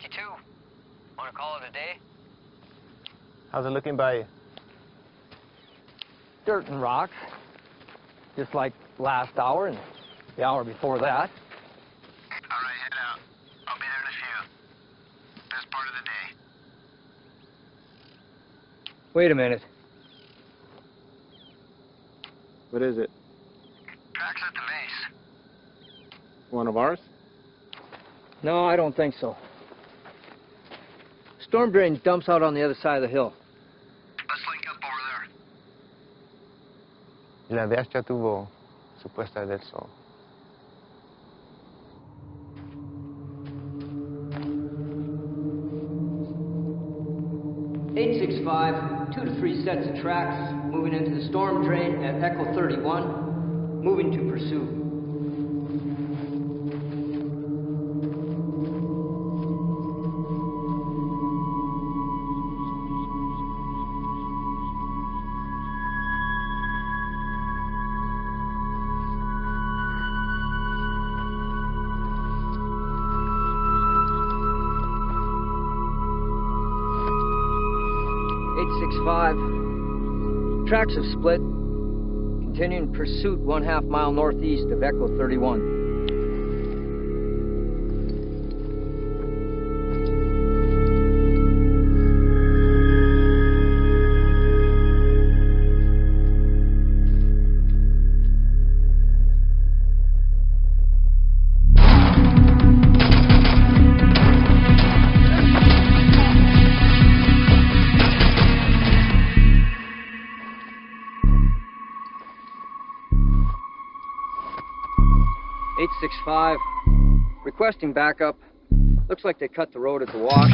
52. Want to call it a day? How's it looking by you? Dirt and rocks. Just like last hour and the hour before that. All right, head out. I'll be there in a few. Best part of the day. Wait a minute. What is it? Tracks at the base. One of ours? No, I don't think so. Storm drain dumps out on the other side of the hill. Let's link up over there. La bestia tuvo su puesta del sol. (865), 2 to 3 sets of tracks, moving into the storm drain at Echo 31, moving to pursuit. Tracks have split. Continuing pursuit 1/2 mile northeast of Echo 31. (865), requesting backup. Looks like they cut the road at the wash.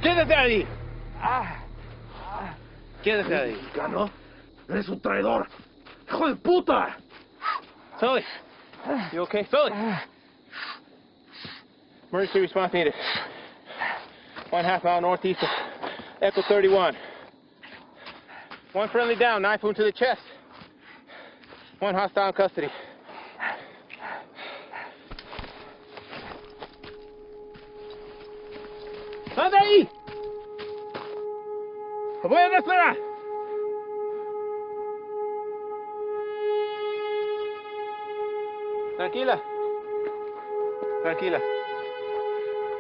¡Quédate ahí! ¡Quédate ahí! ¿Mexicano? ¡Eres un traidor! ¡Hijo de puta! Sully! You okay? Sully! Emergency response needed. 1/2 mile northeast of Echo 31. One friendly down, knife wound to the chest. One hostile in custody. ¡Anda ahí! ¡Lo voy a despegar! Tranquila. Tranquila.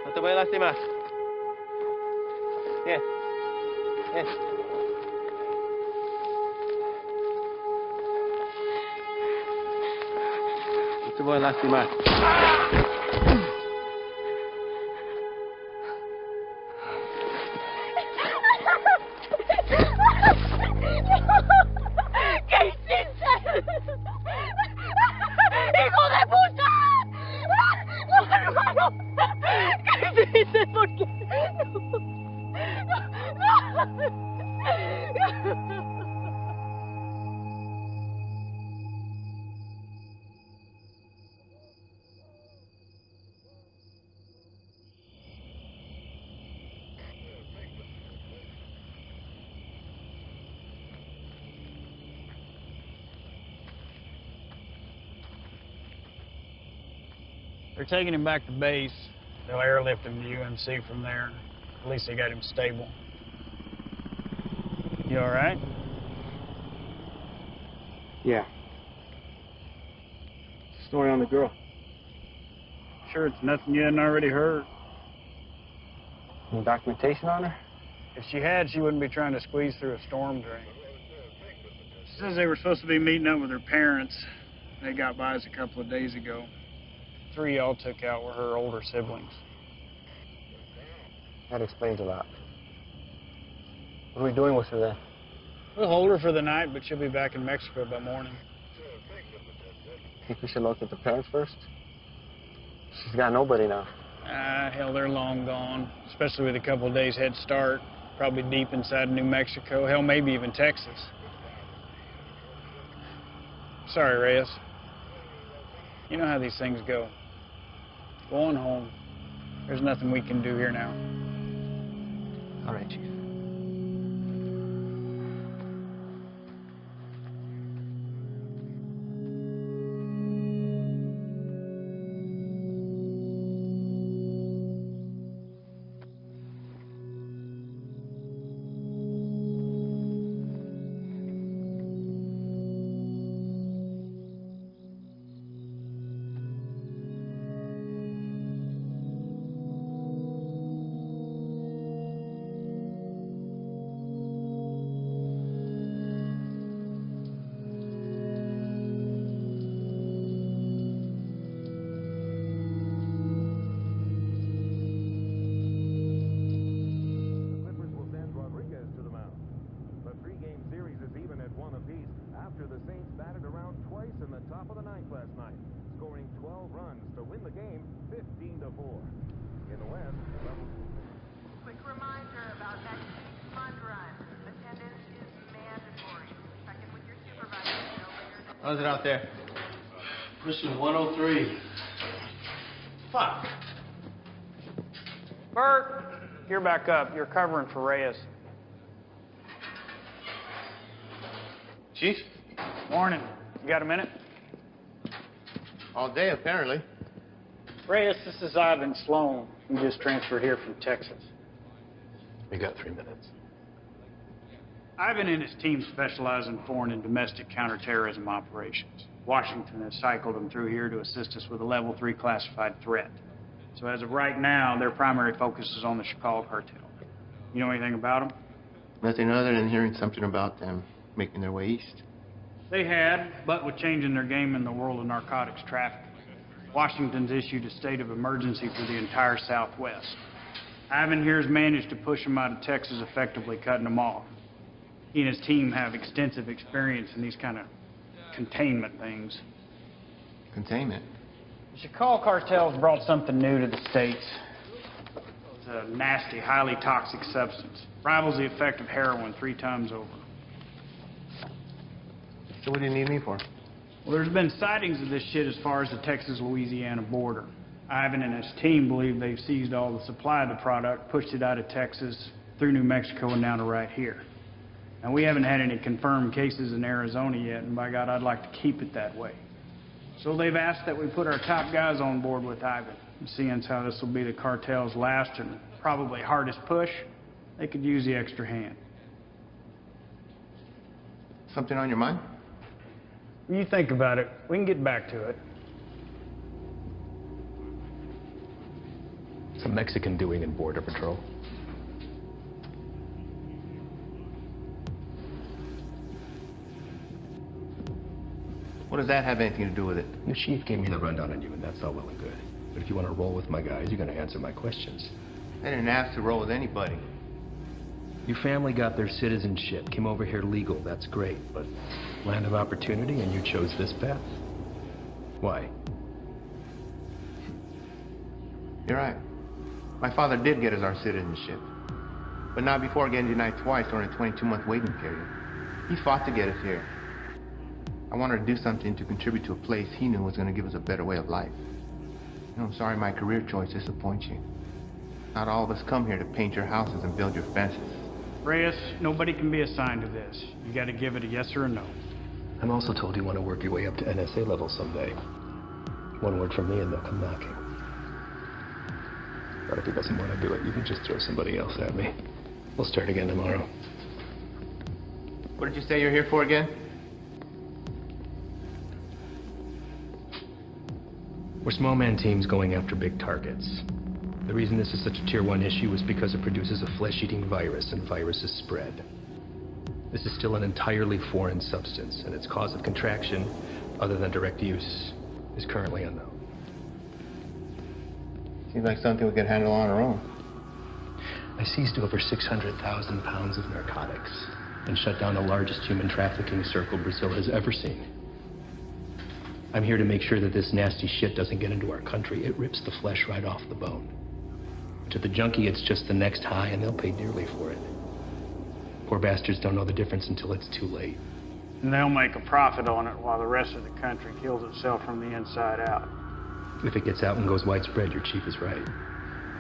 No te voy a lastimar. Bien. Bien. No te voy a lastimar. ¿Qué hiciste? ¡Hijo de puta! ¡No, hermano! ¿Qué hiciste? ¿Por qué? They're taking him back to base. They'll airlift him to UMC from there. At least they got him stable. You all right? Yeah. Story on the girl. Sure it's nothing you hadn't already heard. Any documentation on her? If she had, she wouldn't be trying to squeeze through a storm drain. She says they were supposed to be meeting up with her parents. They got by us a couple of days ago. 3 y'all took out were her older siblings. That explains a lot. What are we doing with her then? We'll hold her for the night, but she'll be back in Mexico by morning. Think we should locate the parents first? She's got nobody now. Hell, they're long gone, especially with a couple of days head start. Probably deep inside New Mexico, hell, maybe even Texas. Sorry, Reyes. You know how these things go. Go on home. There's nothing we can do here now. All right, Chief. How's it out there? Mission 103. Fuck. Bert, you're back up. You're covering for Reyes. Chief? Morning. You got a minute? All day, apparently. Reyes, this is Ivan Sloan. We just transferred here from Texas. We got 3 minutes. Ivan and his team specialize in foreign and domestic counterterrorism operations. Washington has cycled them through here to assist us with a level 3 classified threat. So as of right now, their primary focus is on the Shakal cartel. You know anything about them? Nothing other than hearing something about them making their way east. They had, but with changing their game in the world of narcotics trafficking, Washington's issued a state of emergency for the entire Southwest. Ivan here's managed to push them out of Texas, effectively cutting them off. He and his team have extensive experience in these kind of containment things. Containment? The Shakal cartel's brought something new to the States. It's a nasty, highly toxic substance. Rivals the effect of heroin 3 times over. So what do you need me for? Well, there's been sightings of this shit as far as the Texas-Louisiana border. Ivan and his team believe they've seized all the supply of the product, pushed it out of Texas, through New Mexico, and down to right here. Now, we haven't had any confirmed cases in Arizona yet, and by God, I'd like to keep it that way. So they've asked that we put our top guys on board with Ivan. And seeing as how this will be the cartel's last and probably hardest push, they could use the extra hand. Something on your mind? When you think about it, we can get back to it. What's a Mexican doing in Border Patrol? What does that have anything to do with it? The chief gave me the rundown on you, and that's all well and good. But if you want to roll with my guys, you're going to answer my questions. I didn't ask to roll with anybody. Your family got their citizenship, came over here legal, that's great, but land of opportunity and you chose this path? Why? You're right. My father did get us our citizenship, but not before getting denied twice during a 22-month waiting period. He fought to get us here. I wanted to do something to contribute to a place he knew was going to give us a better way of life. You know, I'm sorry my career choice disappoints you. Not all of us come here to paint your houses and build your fences. Reyes, nobody can be assigned to this. You got to give it a yes or a no. I'm also told you want to work your way up to NSA level someday. One word from me and they'll come knocking. But if he doesn't want to do it, you can just throw somebody else at me. We'll start again tomorrow. What did you say you're here for again? We're small man teams going after big targets. The reason this is such a Tier 1 issue is because it produces a flesh-eating virus, and viruses spread. This is still an entirely foreign substance, and its cause of contraction, other than direct use, is currently unknown. Seems like something we could handle on our own. I seized over 600,000 pounds of narcotics and shut down the largest human trafficking circle Brazil has ever seen. I'm here to make sure that this nasty shit doesn't get into our country. It rips the flesh right off the bone. To the junkie, it's just the next high, and they'll pay dearly for it. Poor bastards don't know the difference until it's too late. And they'll make a profit on it while the rest of the country kills itself from the inside out. If it gets out and goes widespread, your chief is right.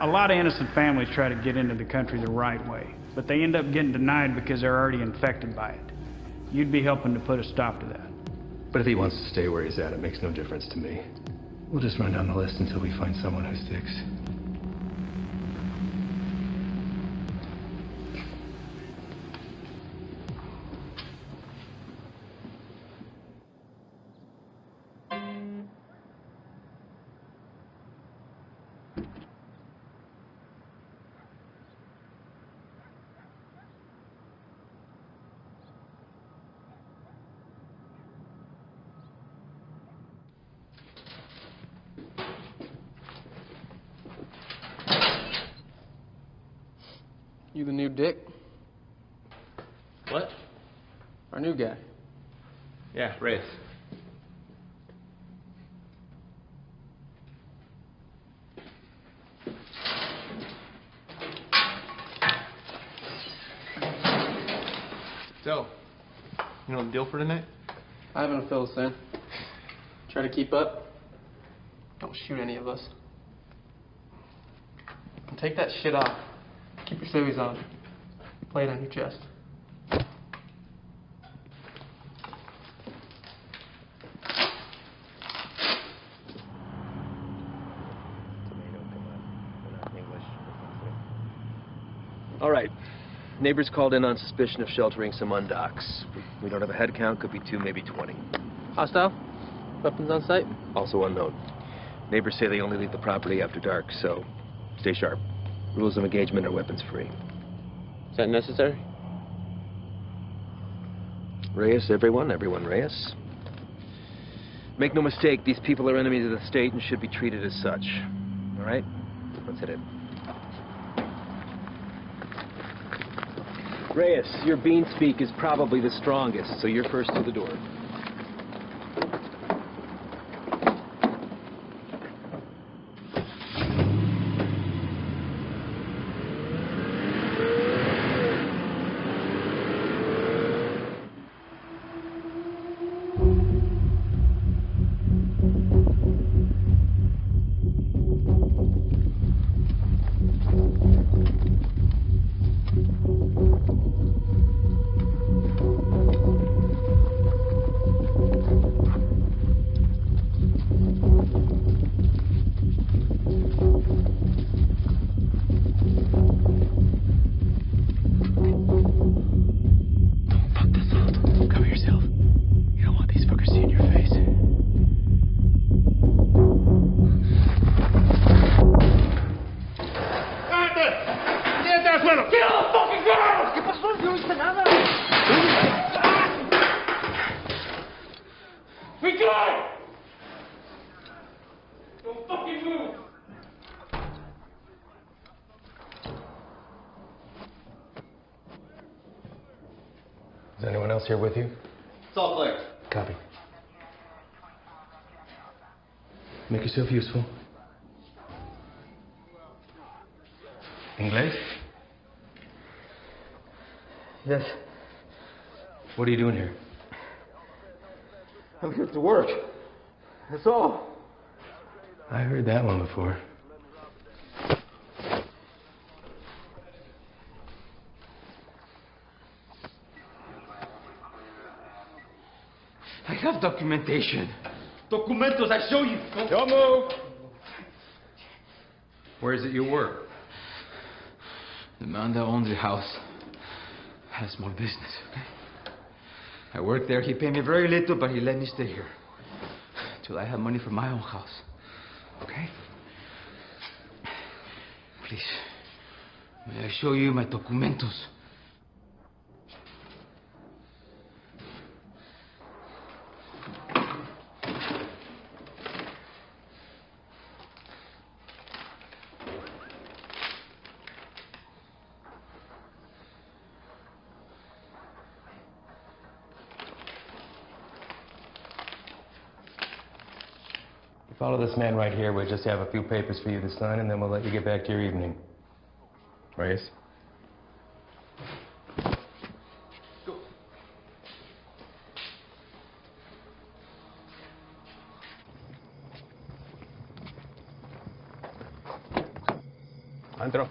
A lot of innocent families try to get into the country the right way, but they end up getting denied because they're already infected by it. You'd be helping to put a stop to that. But if he wants to stay where he's at, it makes no difference to me. We'll just run down the list until we find someone who sticks. You the new Dick? What? Our new guy. Yeah, Reyes. So, you know the deal for tonight? I haven't filled us in. Try to keep up. Don't shoot any of us. And take that shit off. Keep your civvies on. Play it on your chest. All right. Neighbors called in on suspicion of sheltering some undocks. We don't have a head count, could be 2, maybe 20. Hostile? Weapons on site? Also unknown. Neighbors say they only leave the property after dark, so stay sharp. Rules of engagement are weapons free. Is that necessary? Reyes, everyone Reyes. Make no mistake, these people are enemies of the state and should be treated as such. All right? Let's hit it. Reyes, your bean speak is probably the strongest, so you're first to the door. Is anyone else here with you? It's all clear. Copy. Make yourself useful. English? Yes. What are you doing here? I'm here to work. That's all. I heard that one before. I have documentation. Documentos, I show you. Don't move. Where is it you work? The man that owns the house has a small business. I work there. He paid me very little, but he let me stay here till I have money for my own house. Okay? Please, may I show you my documentos? Follow this man right here. We'll just have a few papers for you to sign, and then we'll let you get back to your evening. Reyes? Go. Andro.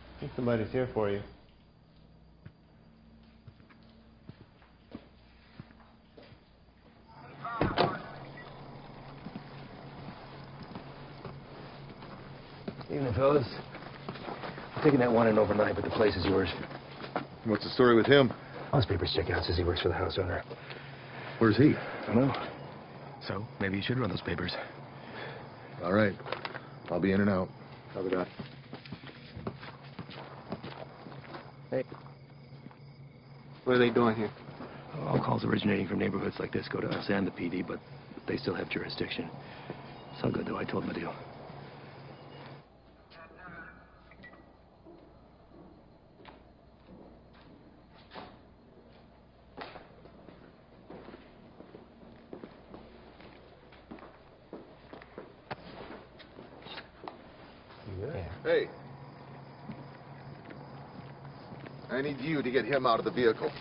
I think somebody's here for you. Evening, fellas. I'm taking that one in overnight, but the place is yours. What's the story with him? All his papers check out. Says he works for the house owner. Where's he? I don't know. So, maybe you should run those papers. All right. I'll be in and out. Copy that. Hey. What are they doing here? All calls originating from neighborhoods like this go to us and the PD, but they still have jurisdiction. It's all good, though. I told them the deal. Hey. I need you to get him out of the vehicle.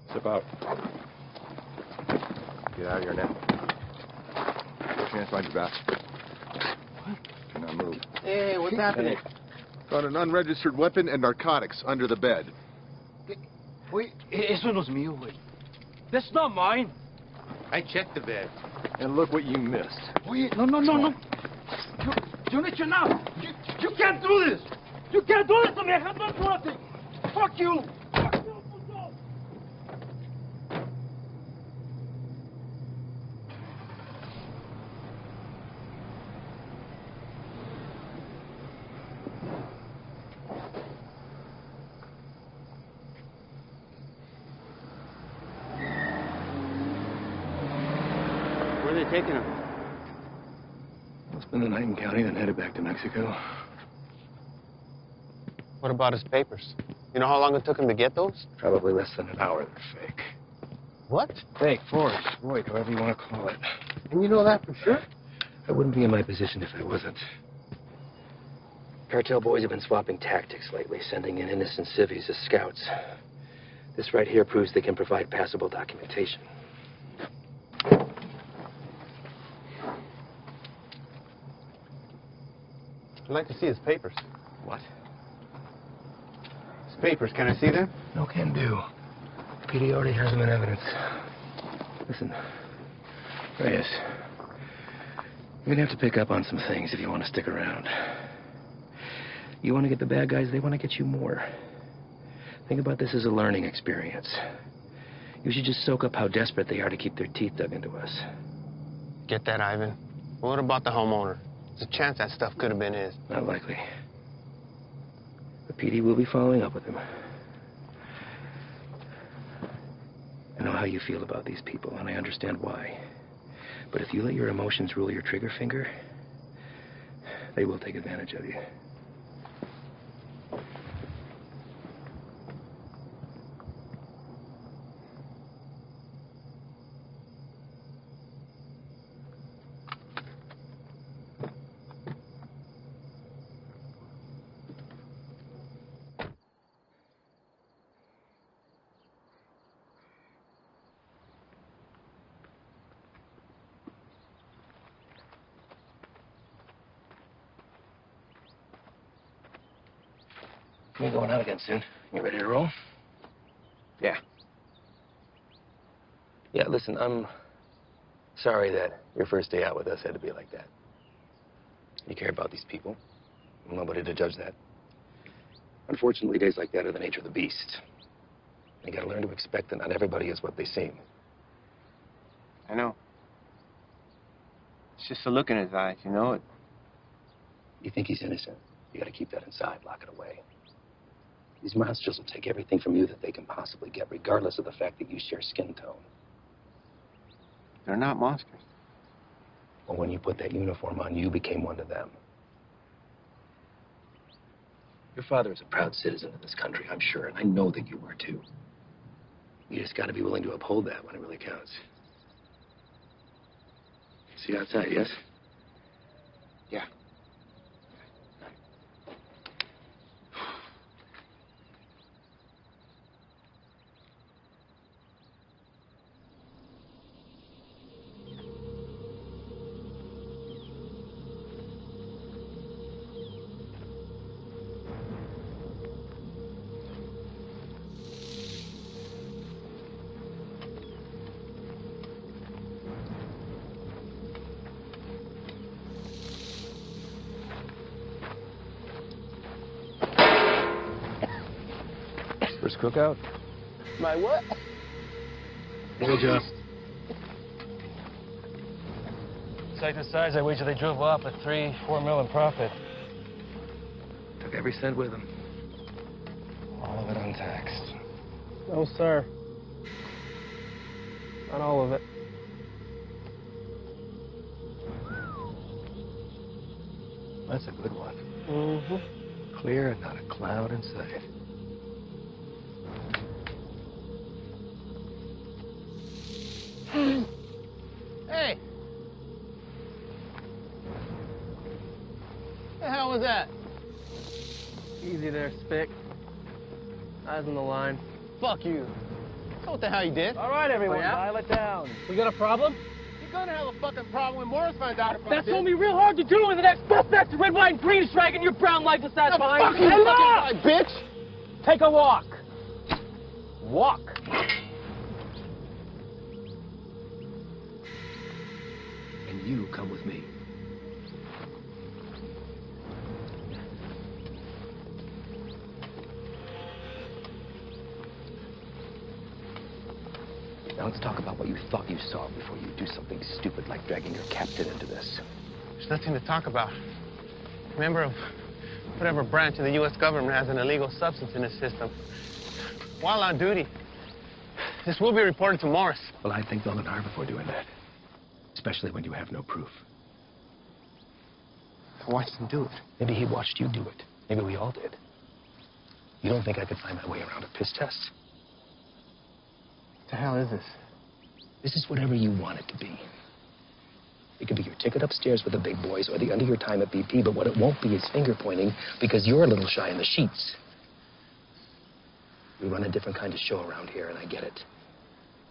Step out. Get out of here now. Put your hands behind your back. What? Do not move. Hey, what's happening? Found an unregistered weapon and narcotics under the bed. Wait, eso no es mío, güey. That's not mine. I checked the bed. And look what you missed. Wait, no. You don't need to now. You can't do this. You can't do this to me. I have done nothing. Fuck you. Fuck you, puto. Where are they taking him? I'll spend the night in county, then headed back to Mexico. What about his papers? You know how long it took him to get those? Probably less than an hour. They're fake. What? Fake, forged, void, however you want to call it. And you know that for sure? I wouldn't be in my position if I wasn't. Cartel boys have been swapping tactics lately, sending in innocent civvies as scouts. This right here proves they can provide passable documentation. I'd like to see his papers. What? His papers, can I see them? No can do. PD already has them in evidence. Listen, Reyes, you're gonna have to pick up on some things if you want to stick around. You want to get the bad guys, they want to get you more. Think about this as a learning experience. You should just soak up how desperate they are to keep their teeth dug into us. Get that, Ivan. What about the homeowner? There's a chance that stuff could have been his. Not likely. The PD will be following up with him. I know how you feel about these people, and I understand why. But if you let your emotions rule your trigger finger, they will take advantage of you. We're going out again soon. You ready to roll? Yeah. Yeah, listen, I'm sorry that your first day out with us had to be like that. You care about these people. I'm nobody to judge that. Unfortunately, days like that are the nature of the beast. You gotta learn to expect that not everybody is what they seem. I know. It's just a look in his eyes, you know? You think he's innocent. You gotta keep that inside, lock it away. These monsters will take everything from you that they can possibly get, regardless of the fact that you share skin tone. They're not monsters. Well, when you put that uniform on, you became one of them. Your father is a proud citizen of this country, I'm sure, and I know that you were too. You just gotta be willing to uphold that when it really counts. See you outside, yes? Yeah. First cookout? My what? We'll adjust. Site the size, I wager they drove off at 3-4 mil in profit. Took every cent with them. All of it untaxed. No, sir. Not all of it. That's a good one. Mm-hmm. Clear and not a cloud in sight. Hey! The hell was that? Easy there, Spick. Eyes on the line. Fuck you. That's what the hell you did. All right, everyone, Oh, yeah? dial it down. We got a problem? You're gonna have a fucking problem when Morris finds out about That's this. gonna be real hard to do when the next suspect's red, white, and green is dragging your brown lifeless ass behind Fuck you. you, Hey, fucking look! guy, bitch! Take a walk. Walk. And you come with me. Now let's talk about what you thought you saw before you do something stupid like dragging your captain into this. There's nothing to talk about. Member of whatever branch of the U.S. government has an illegal substance in its system. While on duty, this will be reported to Morris. Well, I'd think long and hard before doing that. Especially when you have no proof. I watched him do it. Maybe he watched you do it. Maybe we all did. You don't think I could find my way around a piss test? What the hell is this? This is whatever you want it to be. It could be your ticket upstairs with the big boys or the end of your time at BP, but what it won't be is finger pointing because you're a little shy in the sheets. We run a different kind of show around here, and I get it.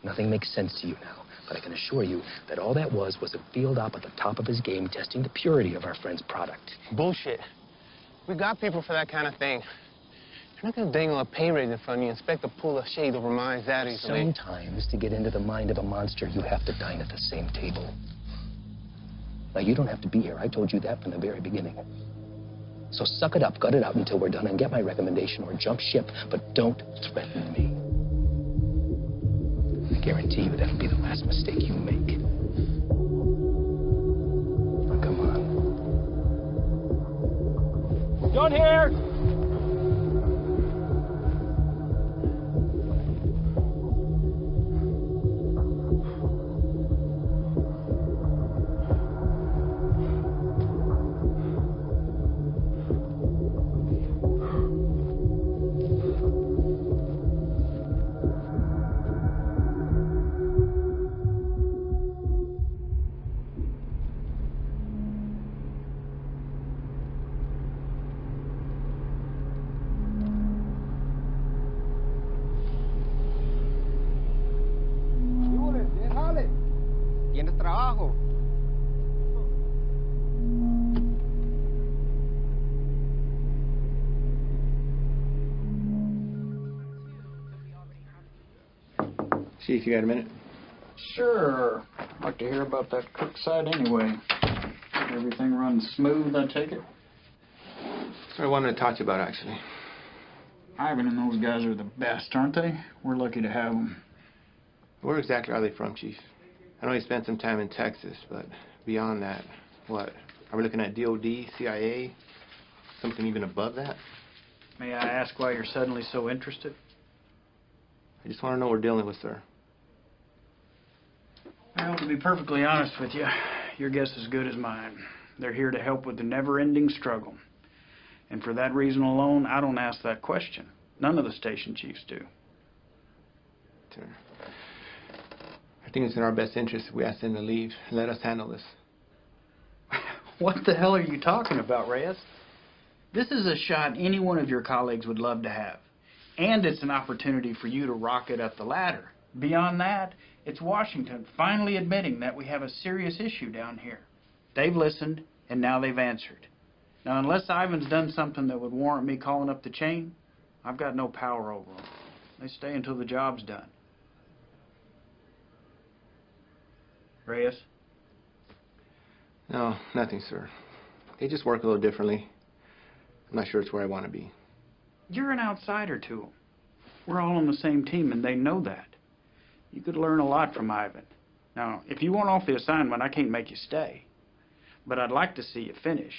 Nothing makes sense to you now, but I can assure you that all that was a field op at the top of his game testing the purity of our friend's product. Bullshit. We got people for that kind of thing. You're not gonna dangle a pay raise in front of you and expect to pull a shade over my eyes that easily. Sometimes, to get into the mind of a monster, you have to dine at the same table. Now, you don't have to be here. I told you that from the very beginning. So suck it up, gut it out until we're done, and get my recommendation or jump ship, but don't threaten me. I guarantee you that'll be the last mistake you make. Now, come on. John here. Chief, you got a minute? Sure. I'd like to hear about that cook site anyway. Everything runs smooth, I take it? That's what I wanted to talk to you about, actually. Ivan and those guys are the best, aren't they? We're lucky to have them. Where exactly are they from, Chief? I know he spent some time in Texas, but beyond that, what? Are we looking at DOD, CIA, something even above that? May I ask why you're suddenly so interested? I just want to know what we're dealing with, sir. Well, to be perfectly honest with you, your guess is as good as mine. They're here to help with the never-ending struggle. And for that reason alone, I don't ask that question. None of the station chiefs do. Sir, I think it's in our best interest if we ask them to leave and let us handle this. What the hell are you talking about, Reyes? This is a shot any one of your colleagues would love to have. And it's an opportunity for you to rocket up the ladder. Beyond that, it's Washington finally admitting that we have a serious issue down here. They've listened, and now they've answered. Now, unless Ivan's done something that would warrant me calling up the chain, I've got no power over them. They stay until the job's done. Reyes? No, nothing, sir. They just work a little differently. I'm not sure it's where I want to be. You're an outsider to them. We're all on the same team, and they know that. You could learn a lot from Ivan. Now, if you want off the assignment, I can't make you stay. But I'd like to see you finish.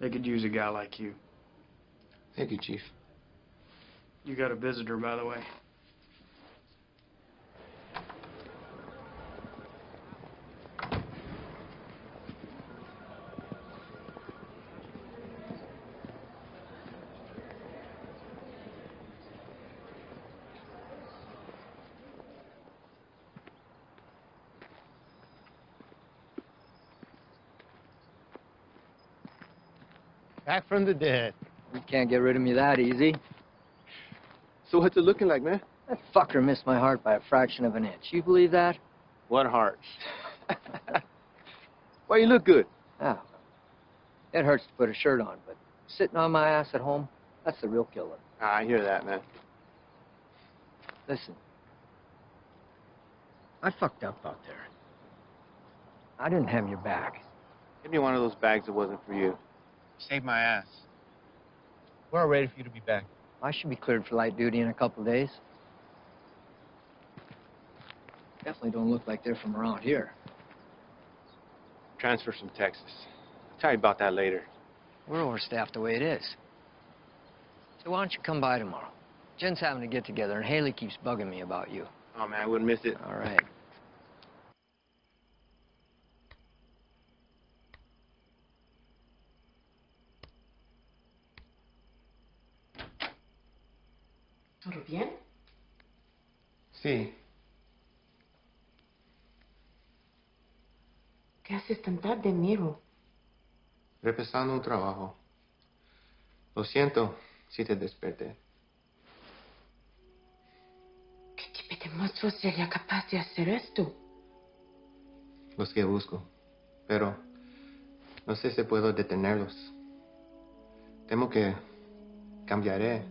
They could use a guy like you. Thank you, Chief. You got a visitor, by the way. Back from the dead. You can't get rid of me that easy. So what's it looking like, man? That fucker missed my heart by a fraction of an inch. You believe that? What heart? Why, you look good. Oh. It hurts to put a shirt on, but sitting on my ass at home, that's the real killer. I hear that, man. Listen. I fucked up out there. I didn't have your back. Give me one of those bags that wasn't for you. Saved my ass. We're all ready for you to be back. I should be cleared for light duty in a couple of days. Definitely don't look like they're from around here. Transfer from Texas. I'll tell you about that later. We're overstaffed the way it is. So why don't you come by tomorrow? Jen's having a get-together, and Haley keeps bugging me about you. Oh, man, I wouldn't miss it. All right. ¿Todo bien? Sí. ¿Qué haces tan tarde, Miro? Repasando un trabajo. Lo siento si te desperté. ¿Qué tipo de monstruo sería capaz de hacer esto? Los que busco. Pero no sé si puedo detenerlos. Temo que cambiaré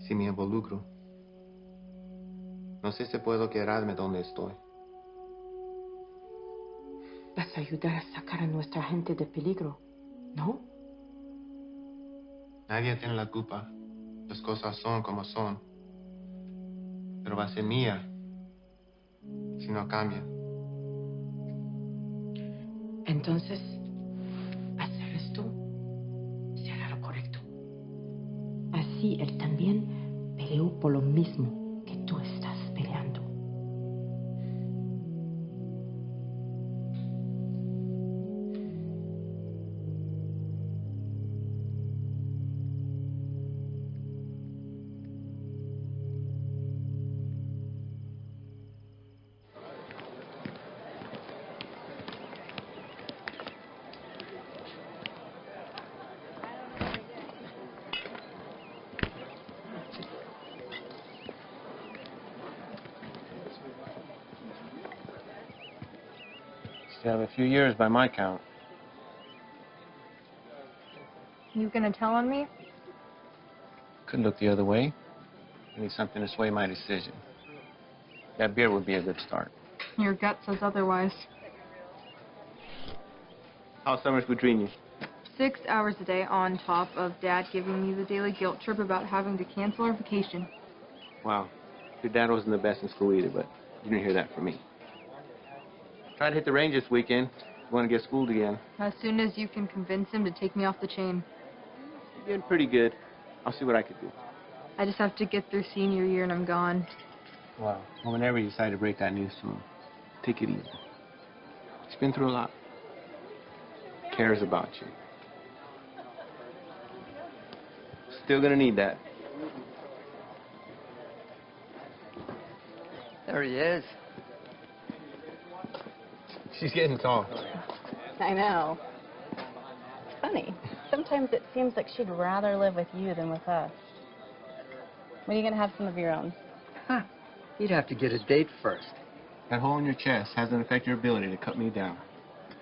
si me involucro. No sé si puedo quedarme donde estoy. Vas a ayudar a sacar a nuestra gente de peligro, ¿no? Nadie tiene la culpa. Las cosas son como son. Pero va a ser mía si no cambia. Entonces, hacer esto será lo correcto. Así él también peleó por lo mismo que tú estás peleando. Still have a few years by my count. You gonna tell on me? Could look the other way. I need something to sway my decision. That beer would be a good start. Your gut says otherwise. How's summers between you? 6 hours a day on top of Dad giving me the daily guilt trip about having to cancel our vacation. Wow. Your dad wasn't the best in school either, but you didn't hear that from me. Try to hit the range this weekend. You want to get schooled again. As soon as you can convince him to take me off the chain. You're getting pretty good. I'll see what I can do. I just have to get through senior year and I'm gone. Wow. Well, whenever you decide to break that news to him, take it easy. He's been through a lot. Cares about you. Still gonna need that. There he is. She's getting tall. I know. It's funny. Sometimes it seems like she'd rather live with you than with us. When are you going to have some of your own? Huh. You'd have to get a date first. That hole in your chest hasn't affected your ability to cut me down.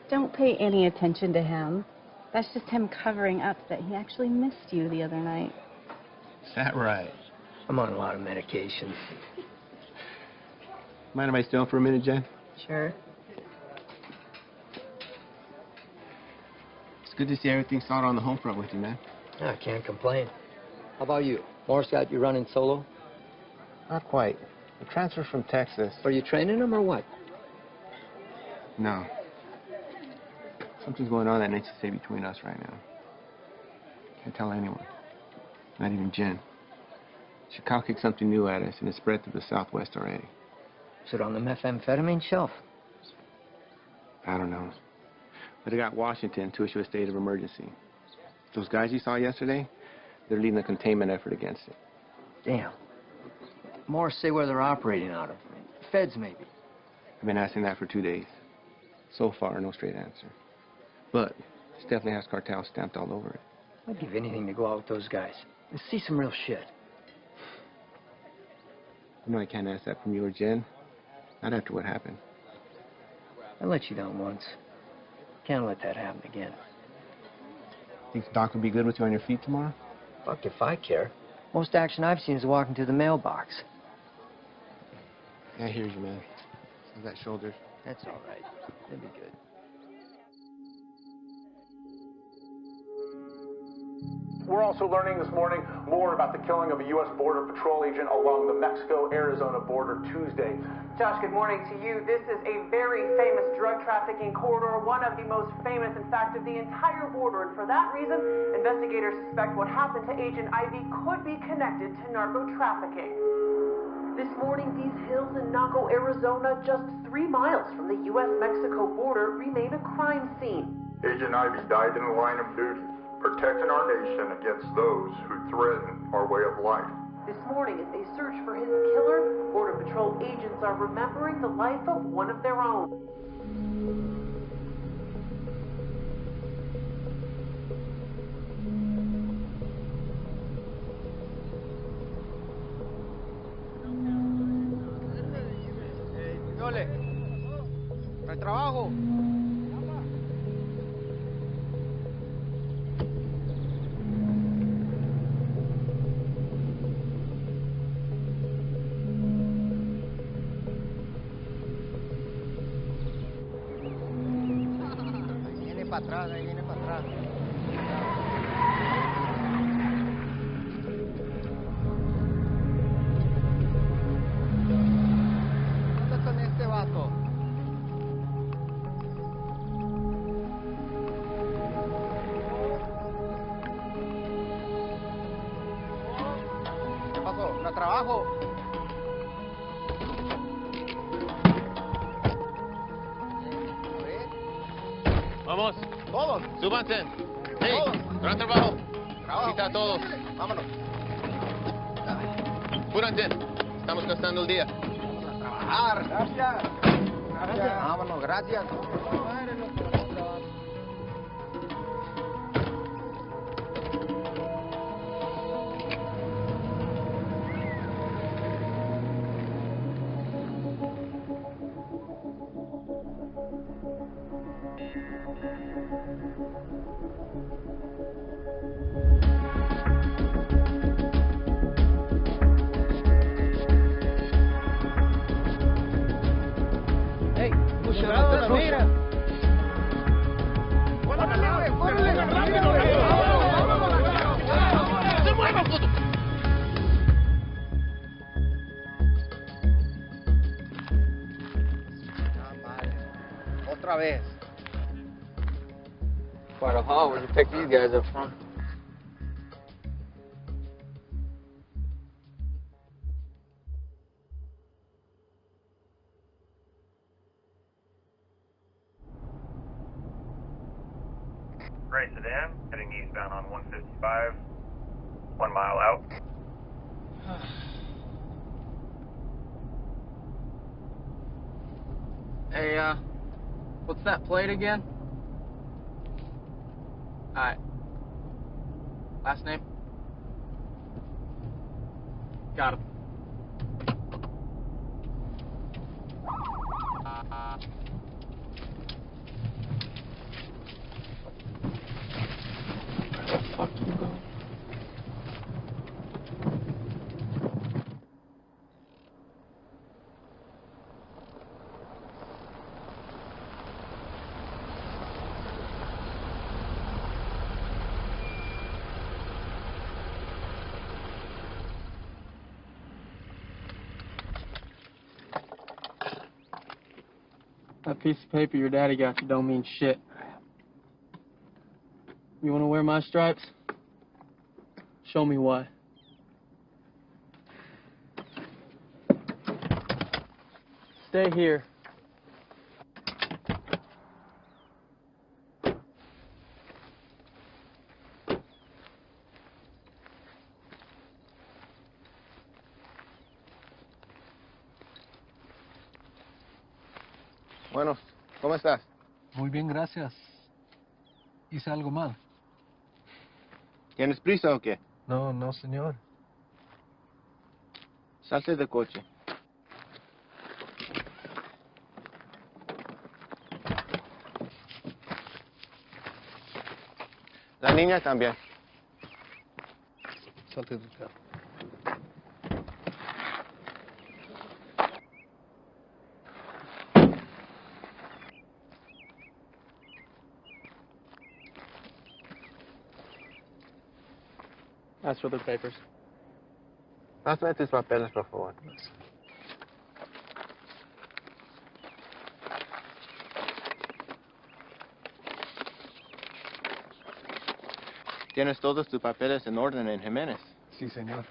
Don't pay any attention to him. That's just him covering up that he actually missed you the other night. Is that right? I'm on a lot of medications. Mind if I stay on for a minute, Jen? Sure. It's good to see everything sorted on the home front with you, man. I can't complain. How about you? Morris got you running solo? Not quite. The transfer from Texas. Are you training him or what? No. Something's going on that needs to stay between us right now. Can't tell anyone. Not even Jen. Chicago kicked something new at us, and it's spread through the Southwest already. Is it on the methamphetamine shelf? I don't know. But it got Washington to issue a state of emergency. Those guys you saw yesterday, they're leading a containment effort against it. Damn. Morris say where they're operating out of. Feds, maybe. I've been asking that for 2 days. So far, no straight answer. But this definitely has cartel stamped all over it. I'd give anything to go out with those guys and see some real shit. You know I can't ask that from you or Jen. Not after what happened. I let you down once. Can't let that happen again. Think the doc would be good with you on your feet tomorrow? Fuck if I care. Most action I've seen is walking to the mailbox. Yeah, I hear you, man. How's that shoulder? That's all right. It'll be good. We're also learning this morning more about the killing of a U.S. Border Patrol agent along the Mexico-Arizona border Tuesday. Josh, good morning to you. This is a very famous drug trafficking corridor, one of the most famous, in fact, of the entire border. And for that reason, investigators suspect what happened to Agent Ivy could be connected to narco-trafficking. This morning, these hills in Naco, Arizona, just 3 miles from the U.S.-Mexico border, remain a crime scene. Agent Ivy died in the line of duty, protecting our nation against those who threaten our way of life. This morning, as they search for his killer, Border Patrol agents are remembering the life of one of their own. Yole, al trabajo. Ahí viene para atrás. ¿Dónde está este vato? ¿Qué pasó? ¿No trabajo? Vamos. Todos. Súbanse. Hey, gran trabajo. Cita a todos. Vámonos. Apúrense. Estamos gastando el día. Vamos a trabajar. Gracias. Gracias. Vámonos, gracias. otra vez. Quite a haul. Where'd you pick these guys up from? Gray sedan, heading eastbound on 155, 1 mile out. Hey, what's that plate again? Alright. Last name? Got him. Fuck you, bro. That piece of paper your daddy got you don't mean shit. You wanna wear my stripes? Show me why. Stay here. Bueno, ¿cómo estás? Muy bien, gracias. ¿Hice algo mal? ¿Tienes prisa o qué? No, no, señor. Salte del coche. La niña también. Salte del carro. That's for the papers. Pásame tus papeles, por favor. ¿Tienes todos tus papeles en orden en Jiménez? Sí, señor.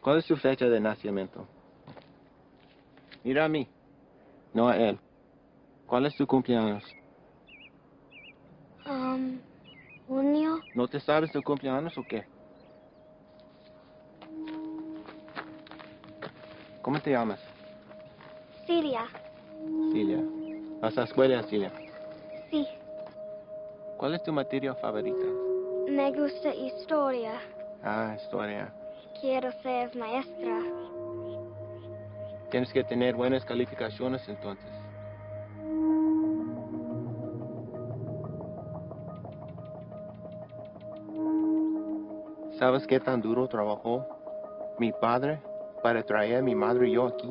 ¿Cuál es su fecha de nacimiento? Mira a mí, no a él. ¿Cuál es tu cumpleaños? Junio. ¿No te sabes tu cumpleaños o qué? ¿Cómo te llamas? Siria. Cilia. ¿Vas a la escuela, Cilia? Sí. ¿Cuál es tu materia favorita? Me gusta historia. Ah, historia. Quiero ser maestra. Tienes que tener buenas calificaciones entonces. ¿Sabes qué tan duro trabajó mi padre para traer a mi madre y yo aquí?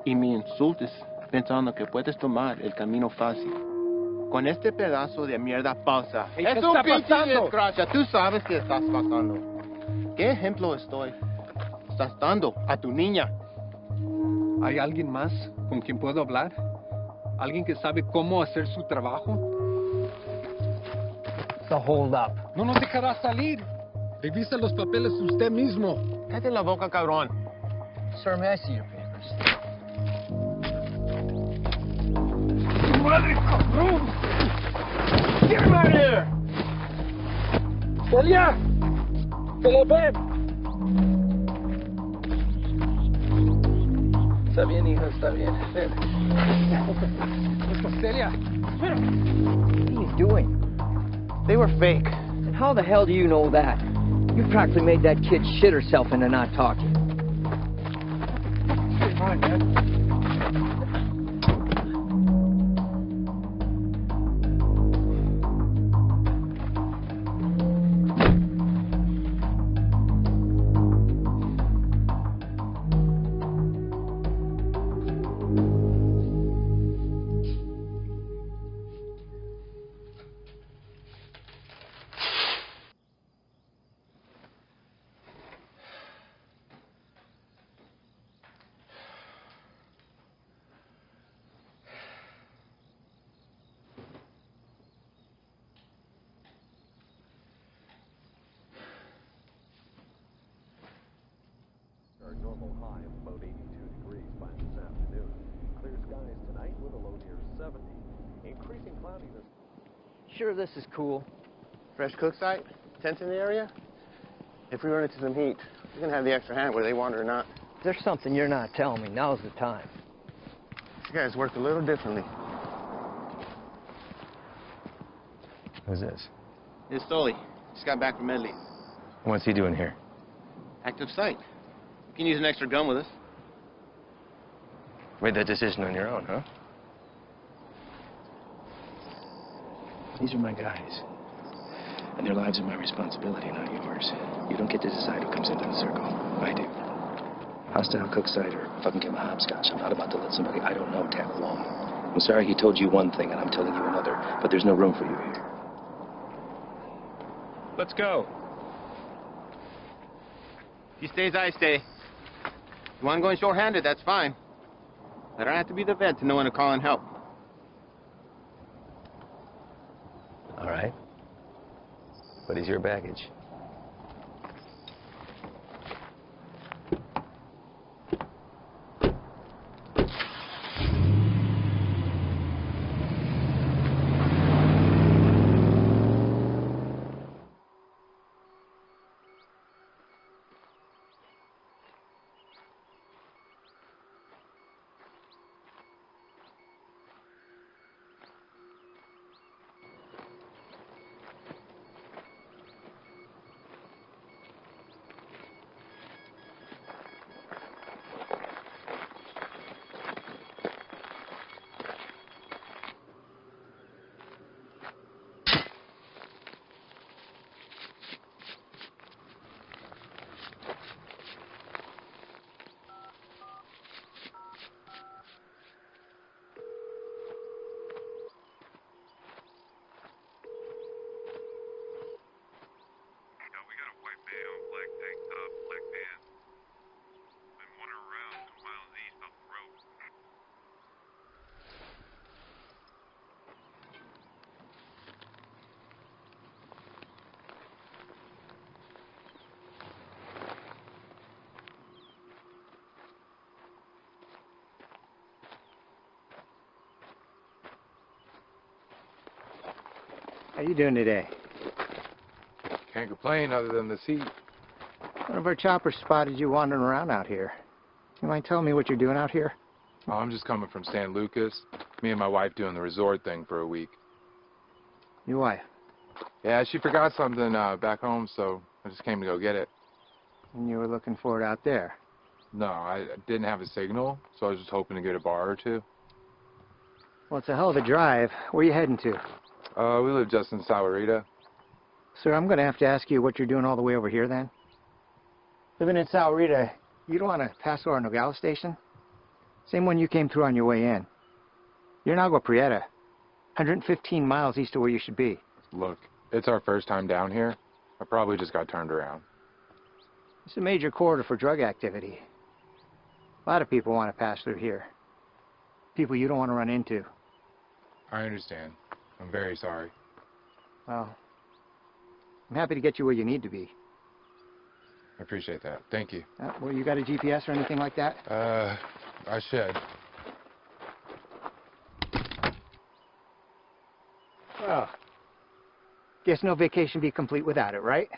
Y me insultes pensando que puedes tomar el camino fácil. Con este pedazo de mierda falsa. Hey, es ¿qué un está pinche pasando? desgracia. Tú sabes qué estás pasando. ¿Qué ejemplo estás dando a tu niña? ¿Hay alguien más con quien puedo hablar? ¿Alguien que sabe cómo hacer su trabajo? It's a hold up. No nos dejará salir. Revisa los papeles usted mismo. Cállate la boca, cabrón. Sir, may I see your papers? ¡Madre, cabrón! ¡Get him out of here! ¡Celia! ¡Celia, ven! Está bien, hijo, está bien. Ven. Celia. What are you doing? They were fake. And how the hell do you know that? You practically made that kid shit herself into not talking. Come on, man. normal high of about 82 degrees by this afternoon. Clear skies tonight with a low near 70. Increasing cloudiness. Sure, this is cool. Fresh cook site, tents in the area. If we run into some heat, we're gonna have the extra hand whether they want it or not. If there's something you're not telling me, now's the time. These guys work a little differently. Who's this? It's Stoli. Just got back from Medley. What's he doing here? Active site. You can use an extra gun with us. Made that decision on your own, huh? These are my guys. And their lives are my responsibility, not yours. You don't get to decide who comes into the circle. I do. Hostile cook site or fucking give a hopscotch. I'm not about to let somebody I don't know tag along. I'm sorry he told you one thing and I'm telling you another, but there's no room for you here. Let's go. If he stays, I stay. If you want to go in short-handed, that's fine. I don't have to be the vet to know when to call in help. All right. What is your baggage? How you doing today? Can't complain other than this heat. One of our choppers spotted you wandering around out here. You mind telling me what you're doing out here? Oh, I'm just coming from San Lucas. Me and my wife doing the resort thing for a week. Your wife? Yeah, she forgot something back home, so I just came to go get it. And you were looking for it out there? No, I didn't have a signal, so I was just hoping to get a bar or two. Well, it's a hell of a drive. Where are you heading to? We live just in Sahuarita. Sir, I'm going to have to ask you what you're doing all the way over here, then. Living in Sahuarita, you don't want to pass through our Nogales station? Same one you came through on your way in. You're in Agua Prieta, 115 miles east of where you should be. Look, it's our first time down here. I probably just got turned around. It's a major corridor for drug activity. A lot of people want to pass through here. People you don't want to run into. I understand. I'm very sorry. Well, I'm happy to get you where you need to be. I appreciate that. Thank you. Well, you got a GPS or anything like that? I should. Well, guess no vacation be complete without it, right?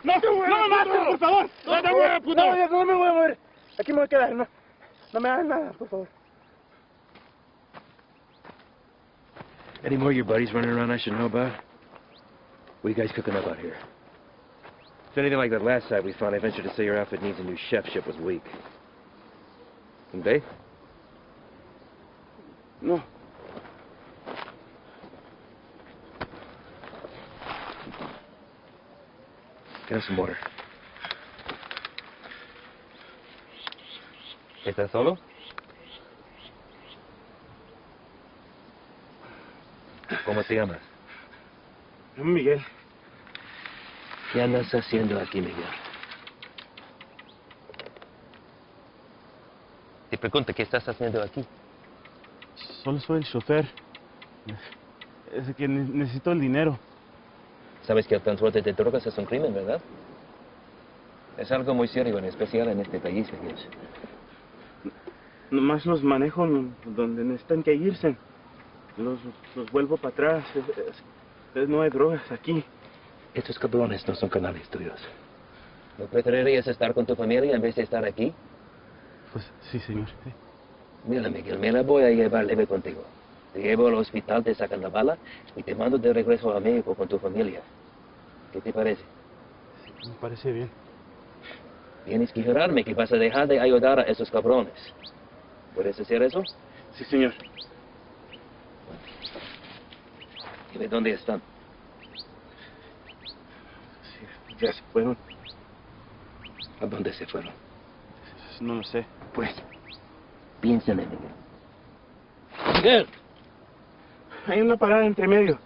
me mates, por favor. No te muevas, puto. No me voy a mover. Aquí me voy a quedar, no me hagas nada, por favor. Any more of your buddies running around I should know about? What are you guys cooking up out here? If anything like that last site we found, I venture to say your outfit needs a new chef. Ship was weak. And they? No. Get us some water. ¿Estás solo? ¿Cómo te llamas? Miguel. ¿Qué andas haciendo aquí, Miguel? Te pregunto, ¿qué estás haciendo aquí? Solo soy el chofer. Es que necesito el dinero. Sabes que el transporte de drogas es un crimen, ¿verdad? Es algo muy serio, en especial en este país, Miguel. Nomás los manejo donde necesitan que irse. Los vuelvo para atrás. No hay drogas aquí. Estos cabrones no son canales tuyos. ¿No preferirías estar con tu familia en vez de estar aquí? Pues sí, señor. Sí. Mira, Miguel, me la voy a llevar leve contigo. Te llevo al hospital, te sacan la bala y te mando de regreso a México con tu familia. ¿Qué te parece? Sí, me parece bien. Tienes que jurarme que vas a dejar de ayudar a esos cabrones. ¿Puedes hacer eso? Sí, señor. Dime, ¿dónde están? Sí, ya se fueron. ¿A dónde se fueron? No lo sé. Pues, piensa en él, Miguel. ¡Miguel! Hay una parada entre medio.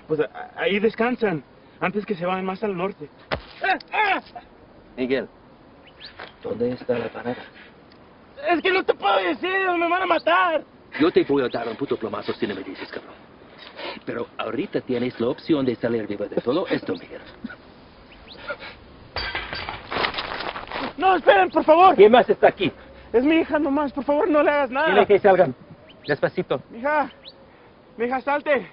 Pues ahí descansan, antes que se vayan más al norte. Miguel, ¿dónde está la parada? Es que no te puedo decir, me van a matar. Yo te voy a dar un puto plomazo si no me dices, cabrón. Pero ahorita tienes la opción de salir vivo de todo esto, Miguel. No, esperen, por favor. ¿Quién más está aquí? Es mi hija nomás, por favor, no le hagas nada. Dile que salgan. Despacito. Mija, salte.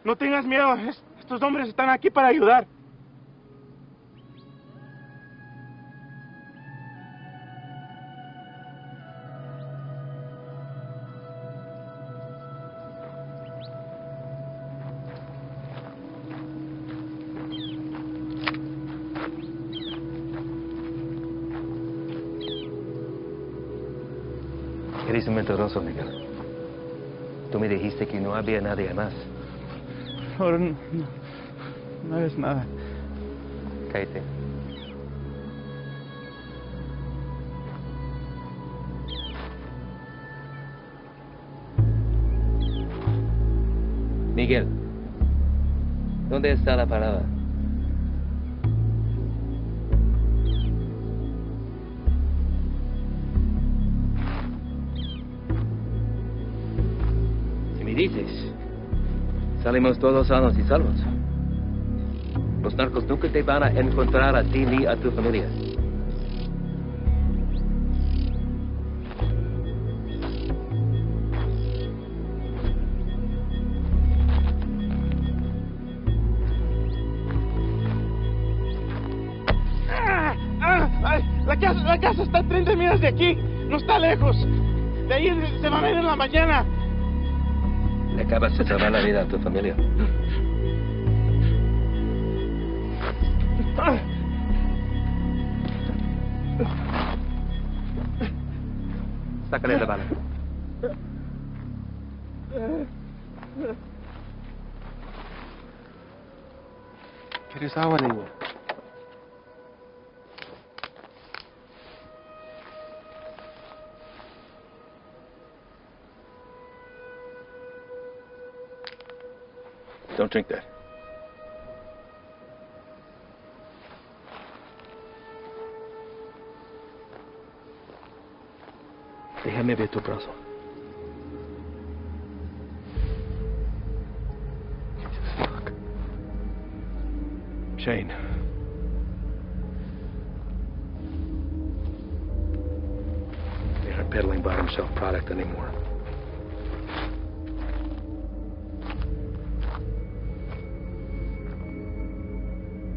No tengas miedo. Estos hombres están aquí para ayudar. Eres un mentiroso, Miguel. Tú me dijiste que no había nadie más. Ahora no hagas nada. Cállate. Miguel, ¿dónde está la parada? Dices, salimos todos sanos y salvos. Los narcos nunca te van a encontrar a ti ni a tu familia. La casa está a 30 millas de aquí, no está lejos. De ahí se va a ver en la mañana. Le acabas de salvar la vida a tu familia. Sácale la bala. ¿Quieres agua, niño? Don't drink that. Déjame ver tu brazo. Fuck. Shane. They're not peddling bottom shelf product anymore.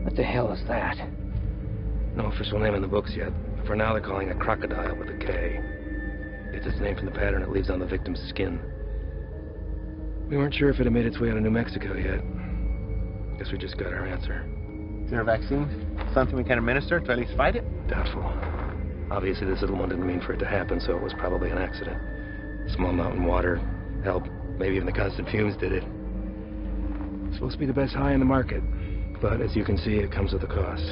What the hell is that? No official name in the books yet. For now, they're calling it crocodile with a K. It's its name from the pattern it leaves on the victim's skin. We weren't sure if it had made its way out of New Mexico yet. Guess we just got our answer. Is there a vaccine? Something we can administer to at least fight it? Doubtful. Obviously, this little one didn't mean for it to happen, so it was probably an accident. Small mountain water, help, maybe even the constant fumes did it. It's supposed to be the best high in the market, but as you can see, it comes with a cost.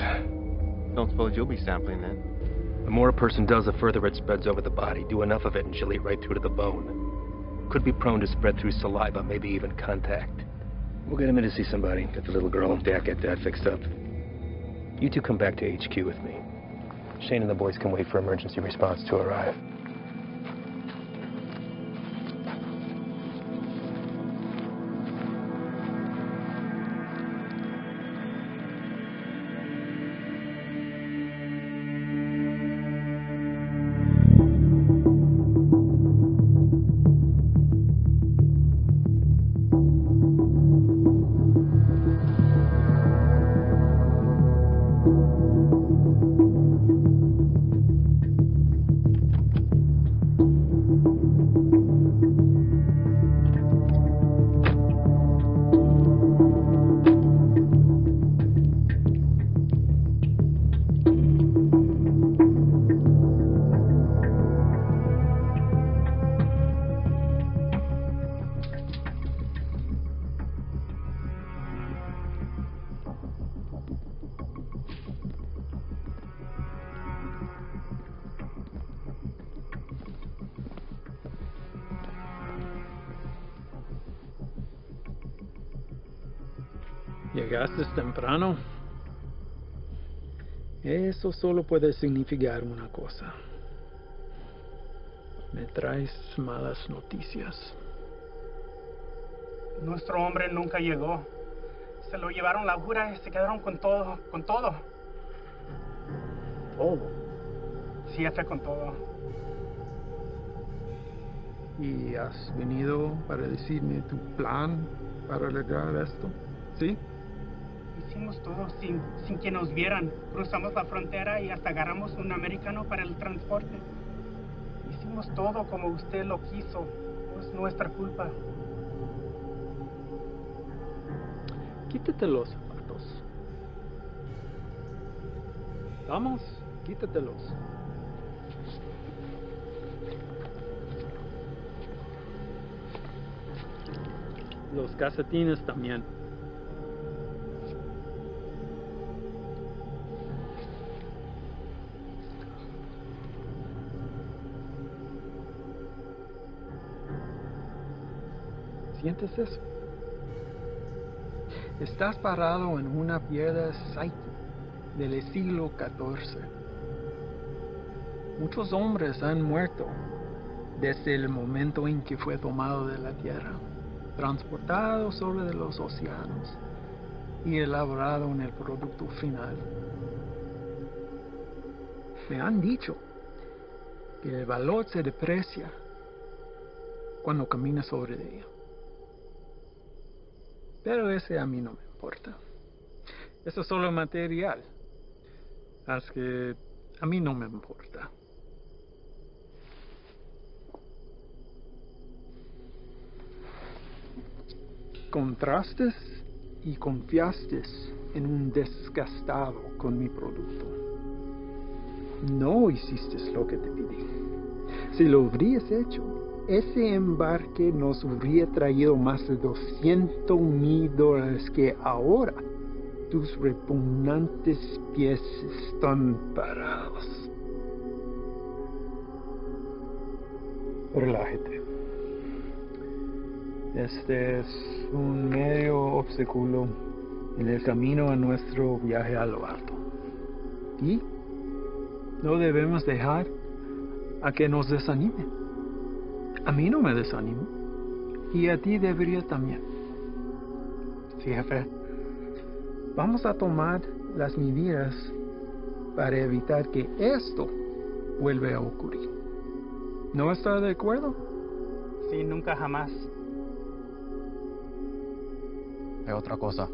Don't suppose you'll be sampling then? The more a person does, the further it spreads over the body. Do enough of it and she'll eat right through to the bone. Could be prone to spread through saliva, maybe even contact. We'll get him in to see somebody. Get the little girl and Dak get that fixed up. You two come back to HQ with me. Shane and the boys can wait for emergency response to arrive. Llegaste temprano. Eso solo puede significar una cosa. Me traes malas noticias. Nuestro hombre nunca llegó. Se lo llevaron la jura y se quedaron con todo, con todo. ¿Todo? Sí, jefe, con todo. ¿Y has venido para decirme tu plan para lograr esto? ¿Sí? Hicimos todo sin que nos vieran. Cruzamos la frontera y hasta agarramos un americano para el transporte. Hicimos todo como usted lo quiso. No es nuestra culpa. Quítate los zapatos. Vamos, quítatelos. Los calcetines también. ¿Sientes eso? Estás parado en una piedra Psyche del siglo XIV. Muchos hombres han muerto desde el momento en que fue tomado de la tierra, transportado sobre los océanos y elaborado en el producto final. Me han dicho que el valor se deprecia cuando caminas sobre ella. Pero ese a mí no me importa. Eso es solo material. Así que a mí no me importa. Contrastes y confiaste en un desgastado con mi producto. No hiciste lo que te pedí. Si lo hubieras hecho, ese embarque nos hubiera traído más de $200,000 que ahora tus repugnantes pies están parados. Relájate. Este es un medio obstáculo en el camino a nuestro viaje a lo alto. Y no debemos dejar a que nos desanime. A mí no me desanimo. Y a ti debería también. Sí, jefe. Vamos a tomar las medidas para evitar que esto vuelva a ocurrir. ¿No está de acuerdo? Sí, nunca jamás. Hay otra cosa.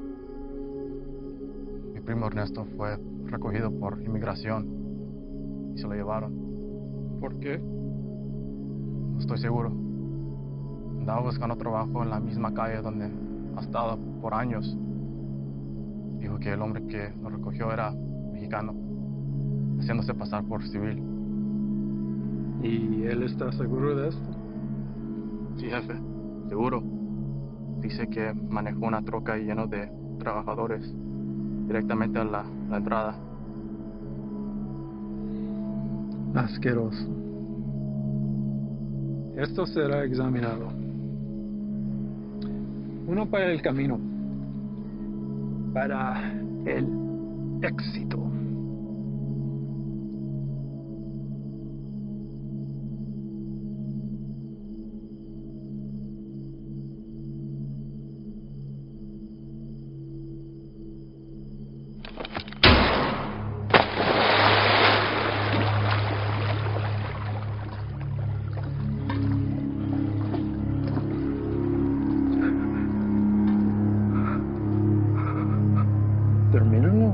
Mi primo Ernesto fue recogido por inmigración y se lo llevaron. ¿Por qué? No estoy seguro. Andaba buscando trabajo en la misma calle donde ha estado por años. Dijo que el hombre que lo recogió era mexicano, haciéndose pasar por civil. ¿Y él está seguro de esto? Sí, jefe, seguro. Dice que manejó una troca llena de trabajadores directamente a la entrada. Asqueroso. Esto será examinado. Uno para el camino. Para el éxito. Termínalo.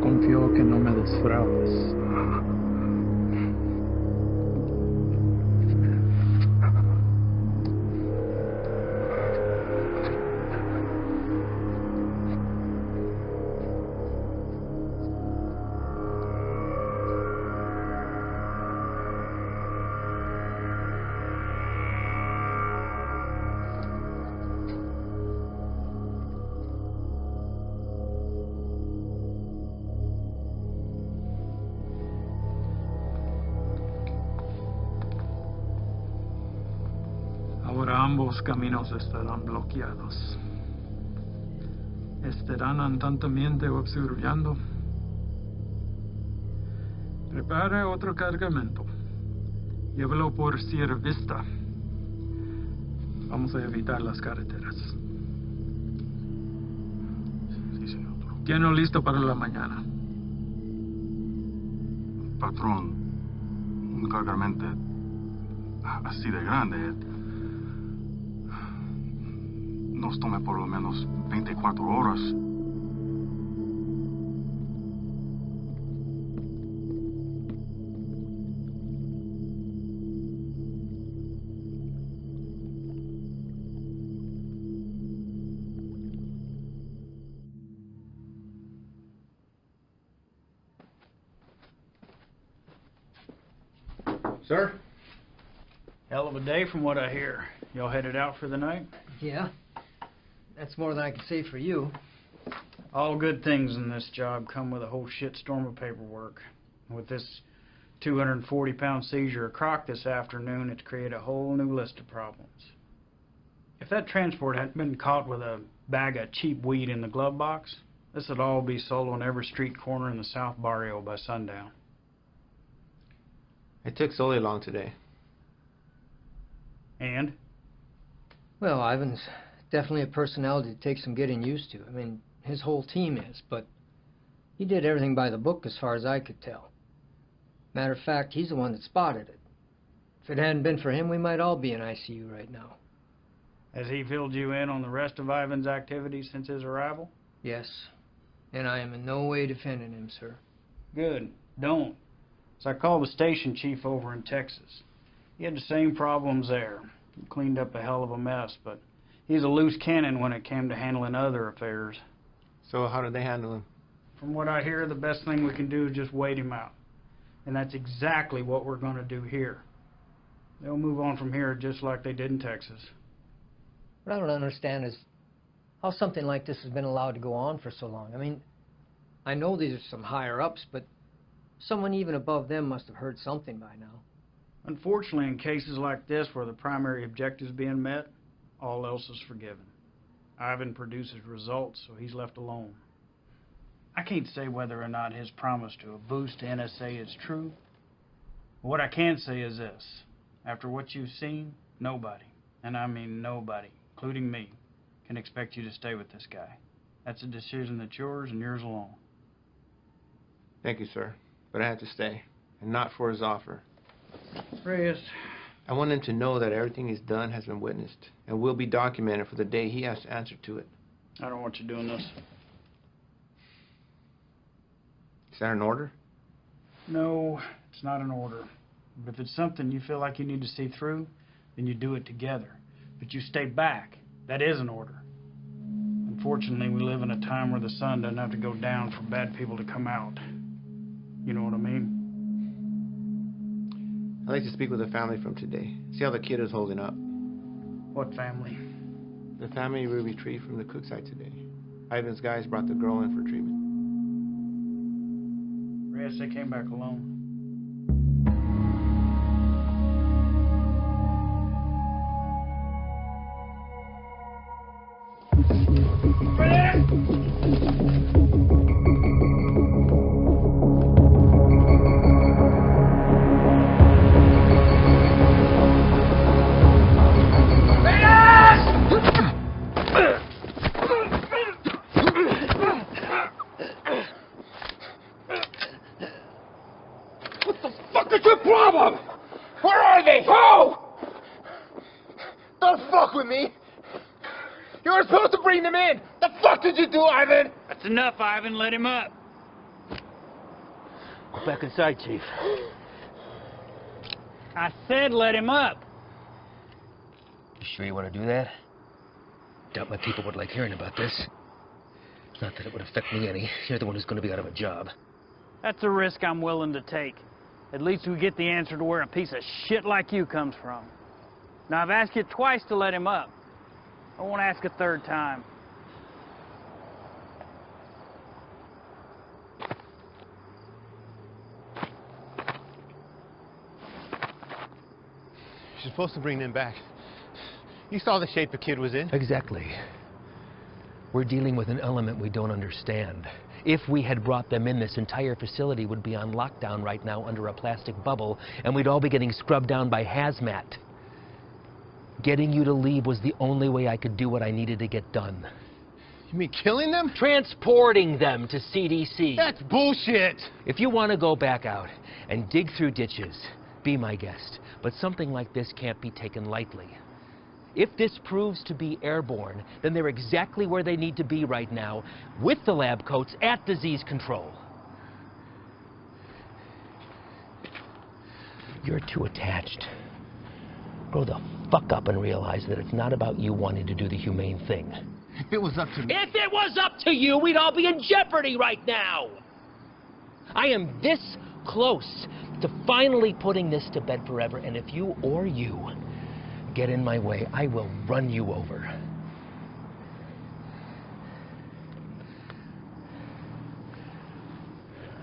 Confío que no me defraudes. Ahora ambos caminos estarán bloqueados. Estarán andantamente observando. Prepare otro cargamento. Llévelo por Sierra Vista. Vamos a evitar las carreteras. Sí, señor. Tiene listo para la mañana. Patrón, un cargamento así de grande nos toma por lo menos 24 horas. Sir? Hell of a day from what I hear. Y'all headed out for the night? Yeah. That's more than I can say for you. All good things in this job come with a whole shitstorm of paperwork. With this 240-pound seizure of Croc this afternoon, it's created a whole new list of problems. If that transport hadn't been caught with a bag of cheap weed in the glove box, this would all be sold on every street corner in the South Barrio by sundown. It took Sully long today. And? Well, Ivan's definitely a personality that takes some getting used to. I mean, his whole team is, but he did everything by the book as far as I could tell. Matter of fact, he's the one that spotted it. If it hadn't been for him, we might all be in ICU right now. Has he filled you in on the rest of Ivan's activities since his arrival? Yes, and I am in no way defending him, sir. Good. Don't. So I called the station chief over in Texas. He had the same problems there. He cleaned up a hell of a mess, but he's a loose cannon when it came to handling other affairs. So how did they handle him? From what I hear, the best thing we can do is just wait him out. And that's exactly what we're going to do here. They'll move on from here just like they did in Texas. What I don't understand is how something like this has been allowed to go on for so long. I mean, I know these are some higher-ups, but someone even above them must have heard something by now. Unfortunately, in cases like this where the primary objective is being met, all else is forgiven. Ivan produces results, so he's left alone. I can't say whether or not his promise to a boost to NSA is true. What I can say is this. After what you've seen, nobody, and I mean nobody, including me, can expect you to stay with this guy. That's a decision that's yours and yours alone. Thank you, sir. But I had to stay, and not for his offer. Reyes, I want him to know that everything he's done has been witnessed and will be documented for the day he has to answer to it. I don't want you doing this. Is that an order? No, it's not an order. But if it's something you feel like you need to see through, then you do it together. But you stay back. That is an order. Unfortunately, we live in a time where the sun doesn't have to go down for bad people to come out. You know what I mean? I'd like to speak with the family from today. See how the kid is holding up. What family? The family we retrieved from the cook site today. Ivan's guys brought the girl in for treatment. Reyes, they came back alone. That's enough, Ivan. Let him up. Go back inside, Chief. I said let him up. You sure you want to do that? Doubt my people would like hearing about this. Not that it would affect me any. You're the one who's going to be out of a job. That's a risk I'm willing to take. At least we get the answer to where a piece of shit like you comes from. Now, I've asked you twice to let him up. I won't ask a third time. You're supposed to bring them back. You saw the shape the kid was in. Exactly. We're dealing with an element we don't understand. If we had brought them in, this entire facility would be on lockdown right now under a plastic bubble, and we'd all be getting scrubbed down by hazmat. Getting you to leave was the only way I could do what I needed to get done. You mean killing them? Transporting them to CDC. That's bullshit! If you want to go back out and dig through ditches, be my guest. But something like this can't be taken lightly. If this proves to be airborne, then they're exactly where they need to be right now, with the lab coats at disease control. You're too attached. Grow the fuck up and realize that it's not about you wanting to do the humane thing. If it was up to me... If it was up to you, we'd all be in jeopardy right now! I am this close to finally putting this to bed forever, and if you or you get in my way, I will run you over.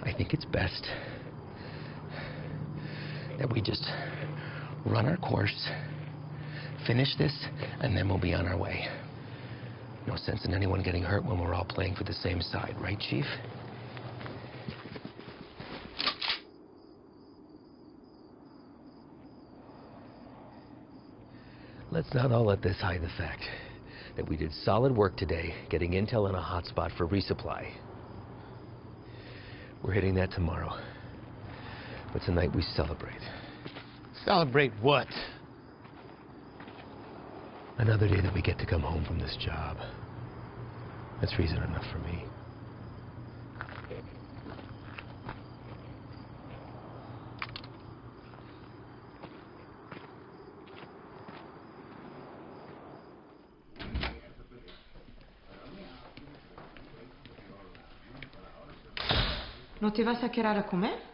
I think it's best that we just run our course, finish this, and then we'll be on our way. No sense in anyone getting hurt when we're all playing for the same side, right, Chief? Let's not all let this hide the fact that we did solid work today getting intel in a hotspot for resupply. We're hitting that tomorrow. But tonight we celebrate. Celebrate what? Another day that we get to come home from this job. That's reason enough for me. ¿No te vas a quedar a comer?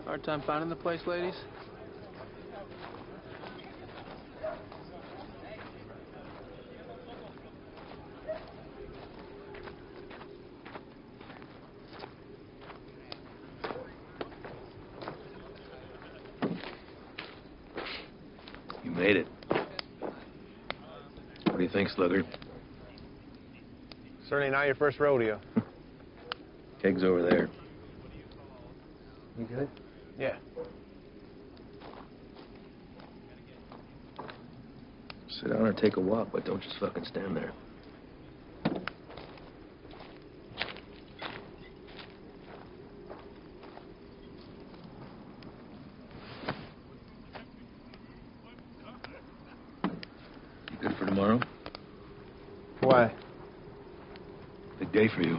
Hard time finding the place, ladies? made it. What do you think, Slugger? Certainly not your first rodeo. Keg's over there. You good? Yeah. Sit down or take a walk, but don't just fucking stand there. You good for tomorrow? Why? Big day for you.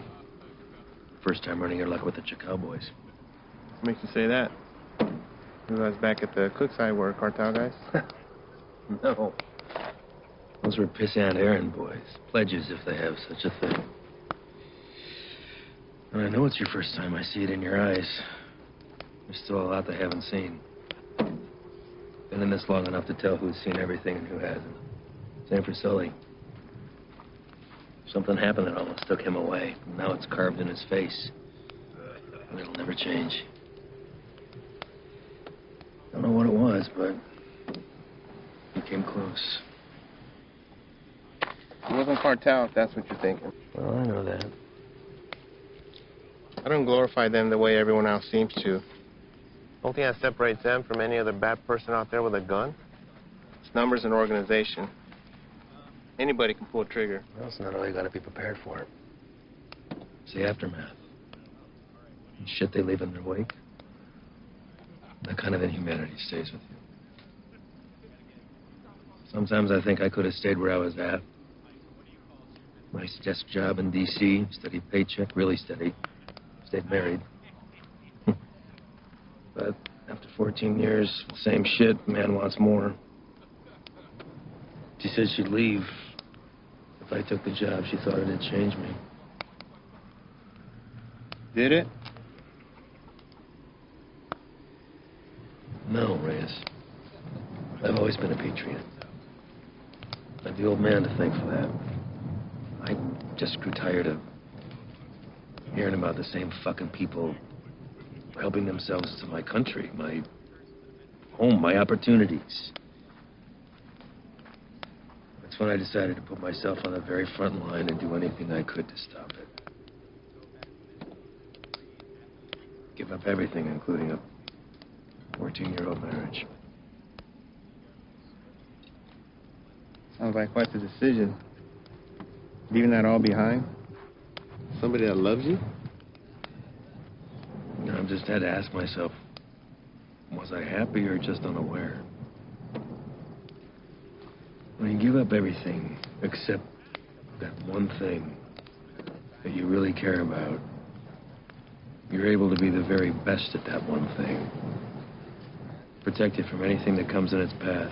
First time running your luck with the Chakal boys. What makes you say that? You guys back at the Cookside were cartel guys? No. Those were pissant errand boys. Pledges, if they have such a thing. And I know it's your first time. I see it in your eyes. There's still a lot they haven't seen. Been in this long enough to tell who's seen everything and who hasn't. Same for Sully. Something happened that almost took him away. Now it's carved in his face. And it'll never change. Don't know what it was, but he came close. It wasn't cartel, if that's what you're thinking. Well, I know that. I don't glorify them the way everyone else seems to. Only thing that separates them from any other bad person out there with a gun? It's numbers and organization. Anybody can pull a trigger. Well, it's not all you gotta be prepared for. It's the aftermath. And shit they leave in their wake. That kind of inhumanity stays with you. Sometimes I think I could have stayed where I was at. Nice desk job in D.C., steady paycheck, really steady. Stayed married. But after 14 years, same shit, man wants more. She said she'd leave. If I took the job, she thought it'd change me. Did it? No, Reyes. I've always been a patriot. I have the old man to thank for that. I just grew tired of hearing about the same fucking people helping themselves to my country, my home, my opportunities. That's when I decided to put myself on the very front line and do anything I could to stop it. Give up everything, including a 14-year-old marriage. Sounds like quite the decision. Leaving that all behind? Somebody that loves you? I've just had to ask myself, was I happy or just unaware? When you give up everything except that one thing that you really care about, you're able to be the very best at that one thing. Protect it from anything that comes in its path.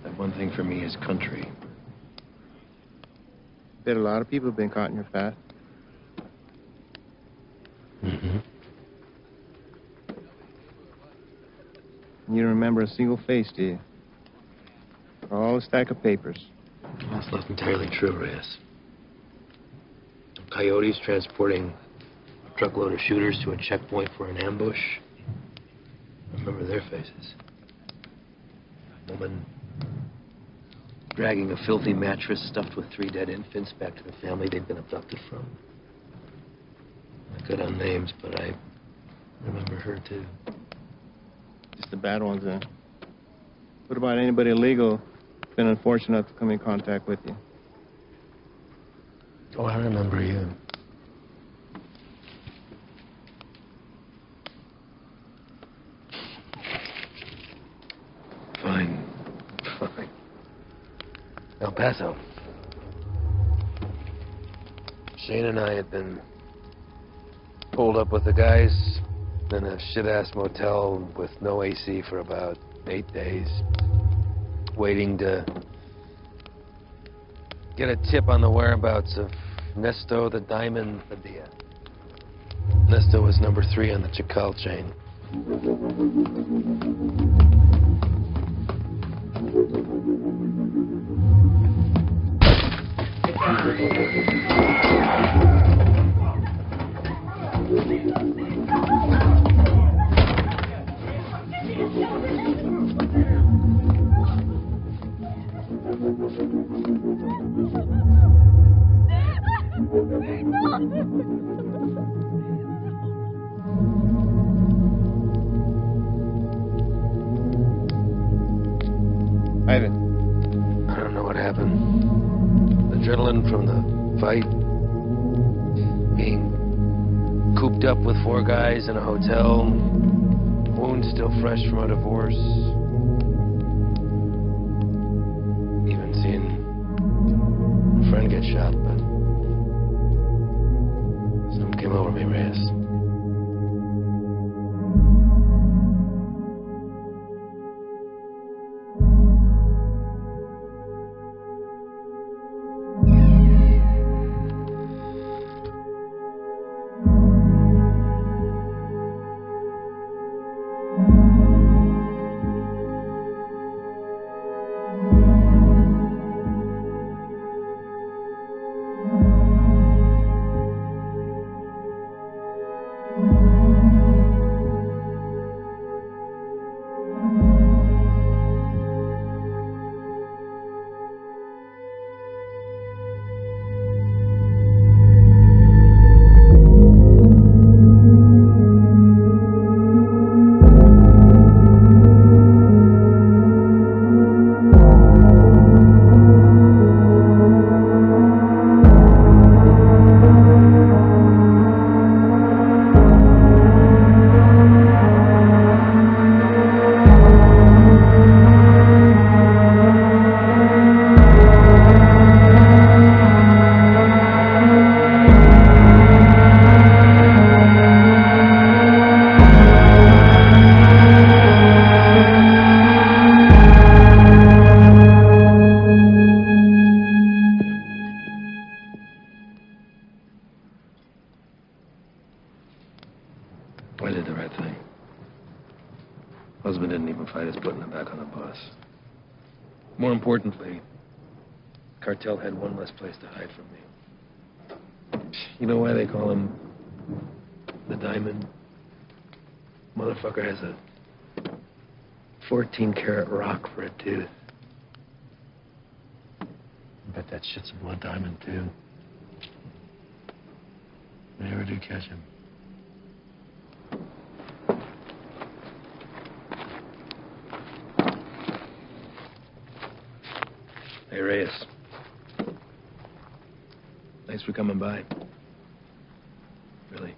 That one thing for me is country. Bet a lot of people have been caught in your path. Mm-hmm. You don't remember a single face, do you? All a stack of papers. That's not entirely true, Reyes. Coyotes transporting a truckload of shooters to a checkpoint for an ambush. I remember their faces. Woman dragging a filthy mattress stuffed with 3 dead infants back to the family they'd been abducted from. I cut on names, but I remember her too. Just the bad ones, then. What about anybody illegal who's been unfortunate enough to come in contact with you? Oh, I remember you. Fine. Fine. El Paso. Shane and I had been pulled up with the guys in a shit-ass motel with no AC for about 8 days, waiting to get a tip on the whereabouts of Nesto the Diamond Padilla. Nesto was number 3 on the Chakal chain. Ivan. I don't know what happened. Adrenaline from the fight. Being cooped up with 4 guys in a hotel. Wounds still fresh from a divorce. Even seeing a friend get shot, but something came over me, Reyes. I did the right thing. Husband didn't even fight us putting him back on the bus. More importantly, cartel had one less place to hide from me. You know why they call him the Diamond? Motherfucker has a 14-karat rock for a tooth. I bet that shit's a blood diamond, too. If I ever do catch him. Hey, Reyes. Thanks for coming by. Really.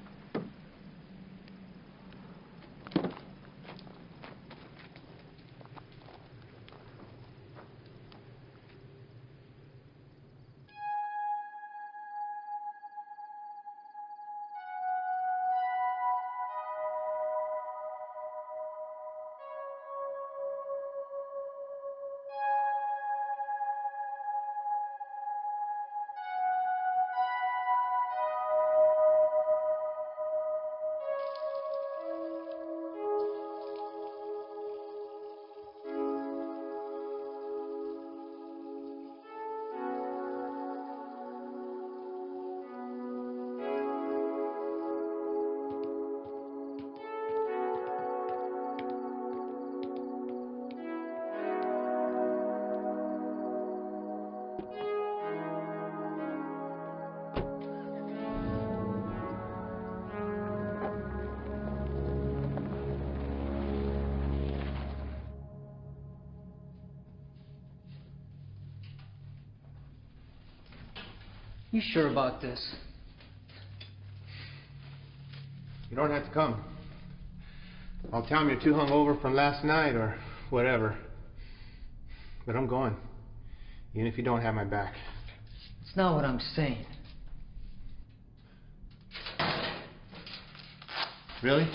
You sure about this? You don't have to come. I'll tell him you're too hungover from last night or whatever. But I'm going. Even if you don't have my back. It's not what I'm saying. Really?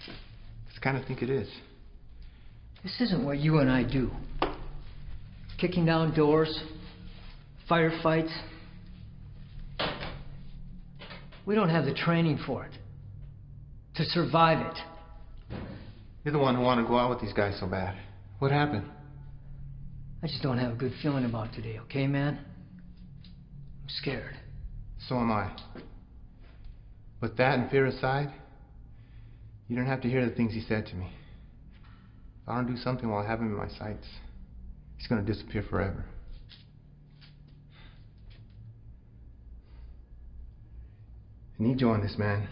I kind of think it is. This isn't what you and I do. Kicking down doors, firefights. We don't have the training for it. To survive it. You're the one who wanted to go out with these guys so bad. What happened? I just don't have a good feeling about today, okay, man? I'm scared. So am I. But that and fear aside, you don't have to hear the things he said to me. If I don't do something while I have him in my sights, He's gonna disappear forever. I need you on this, man.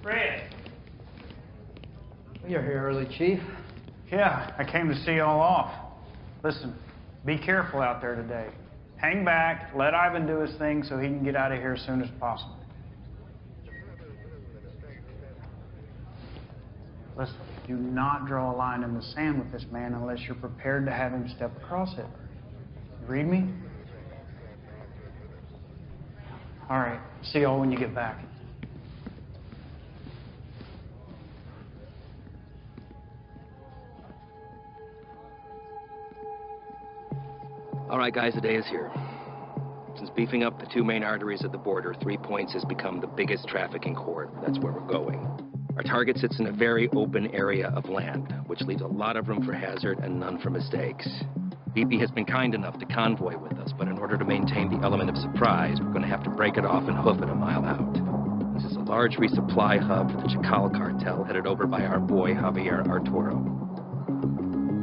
Fred! You're here early, Chief. Yeah, I came to see y'all off. Listen, be careful out there today. Hang back, let Ivan do his thing so he can get out of here as soon as possible. Listen, do not draw a line in the sand with this man unless you're prepared to have him step across it. You read me? All right, see y'all when you get back. All right, guys, the day is here. Since beefing up the two main arteries at the border, 3 Points has become the biggest trafficking corridor. That's where we're going. Our target sits in a very open area of land, which leaves a lot of room for hazard and none for mistakes. BP has been kind enough to convoy with us, but in order to maintain the element of surprise, we're going to have to break it off and hoof it a mile out. This is a large resupply hub for the Chacal cartel, headed over by our boy, Javier Arturo.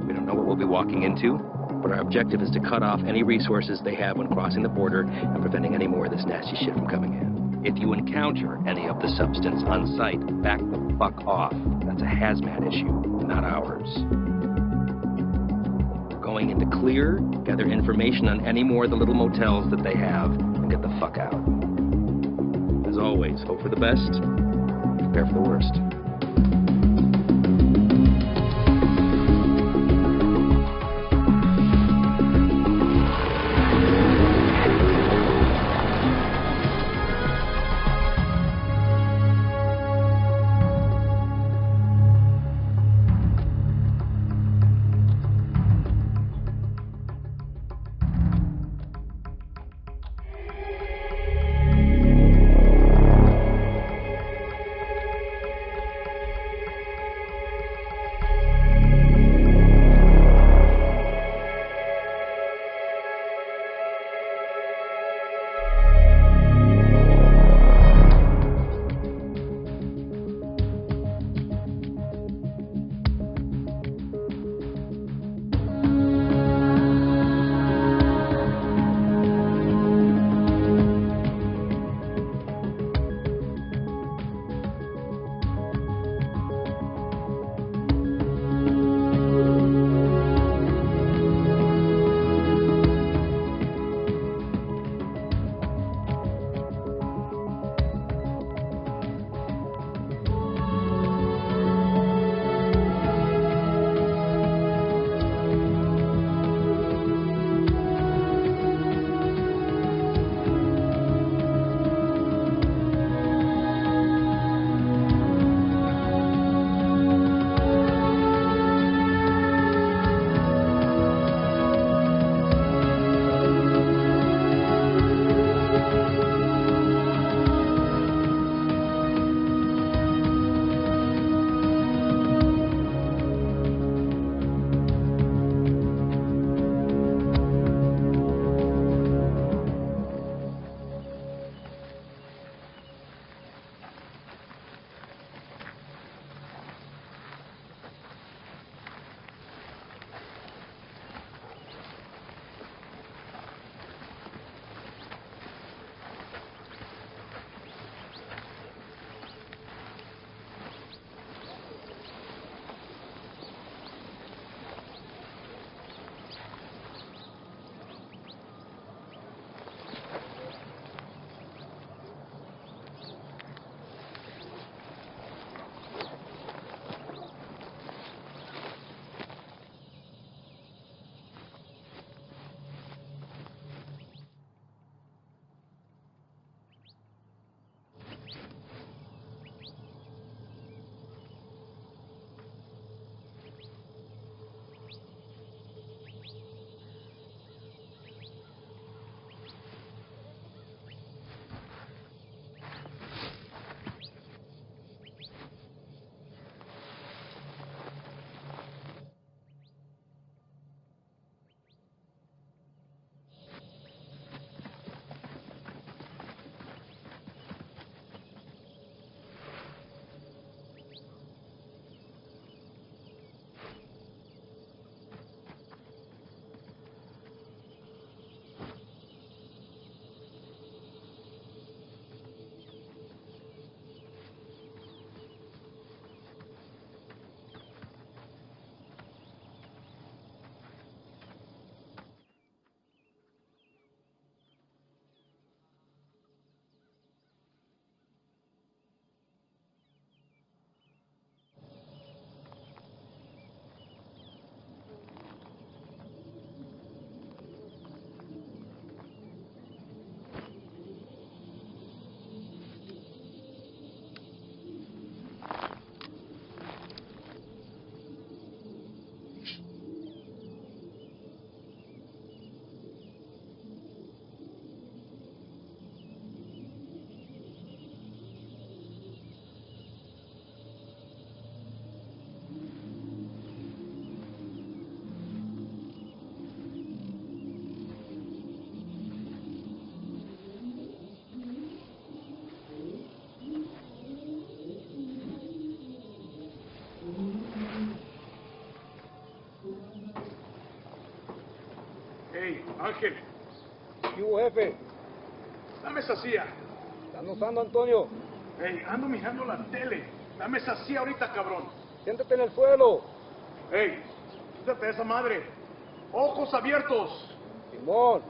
We don't know what we'll be walking into, but our objective is to cut off any resources they have when crossing the border and preventing any more of this nasty shit from coming in. If you encounter any of the substance on site, back the fuck off. That's a hazmat issue, not ours. We're going into clear, gather information on any more of the little motels that they have, and get the fuck out. As always, hope for the best, prepare for the worst. Ángel, ¿Qué hubo, jefe? dame esa silla. ¿Están usando, Antonio? Hey, ando mirando la tele. Dame esa silla ahorita, cabrón. Siéntate en el suelo. Hey, quítate esa madre. Ojos abiertos. Simón.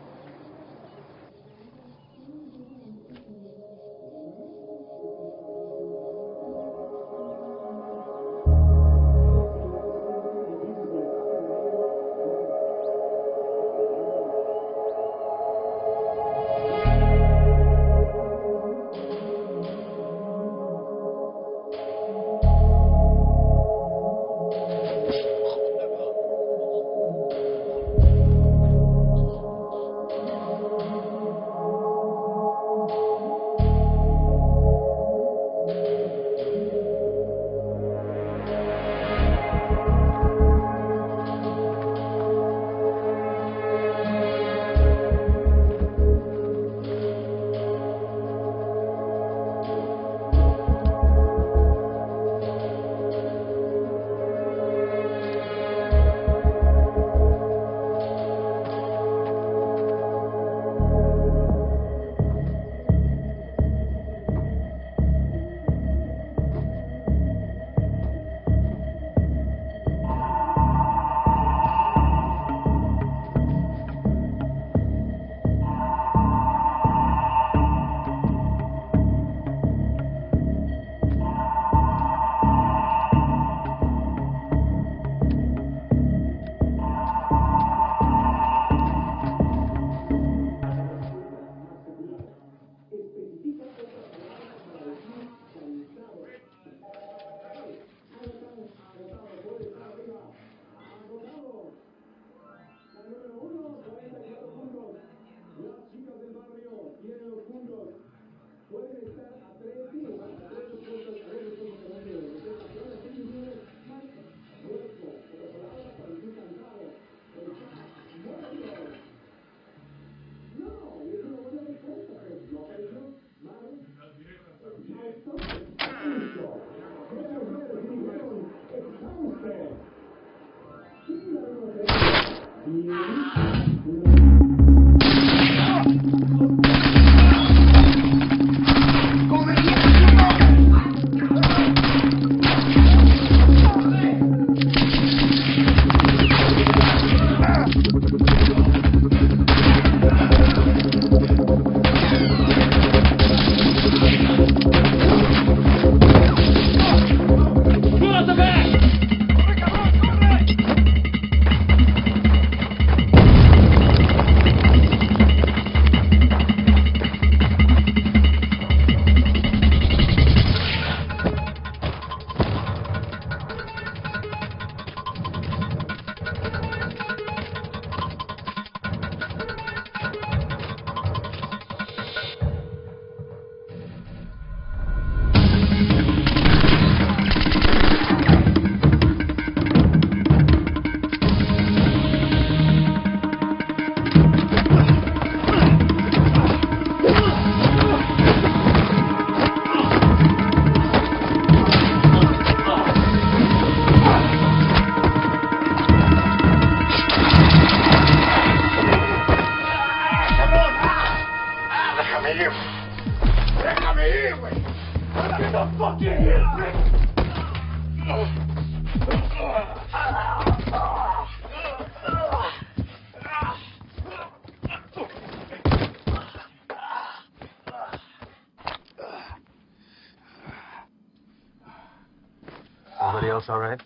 Everybody else all right?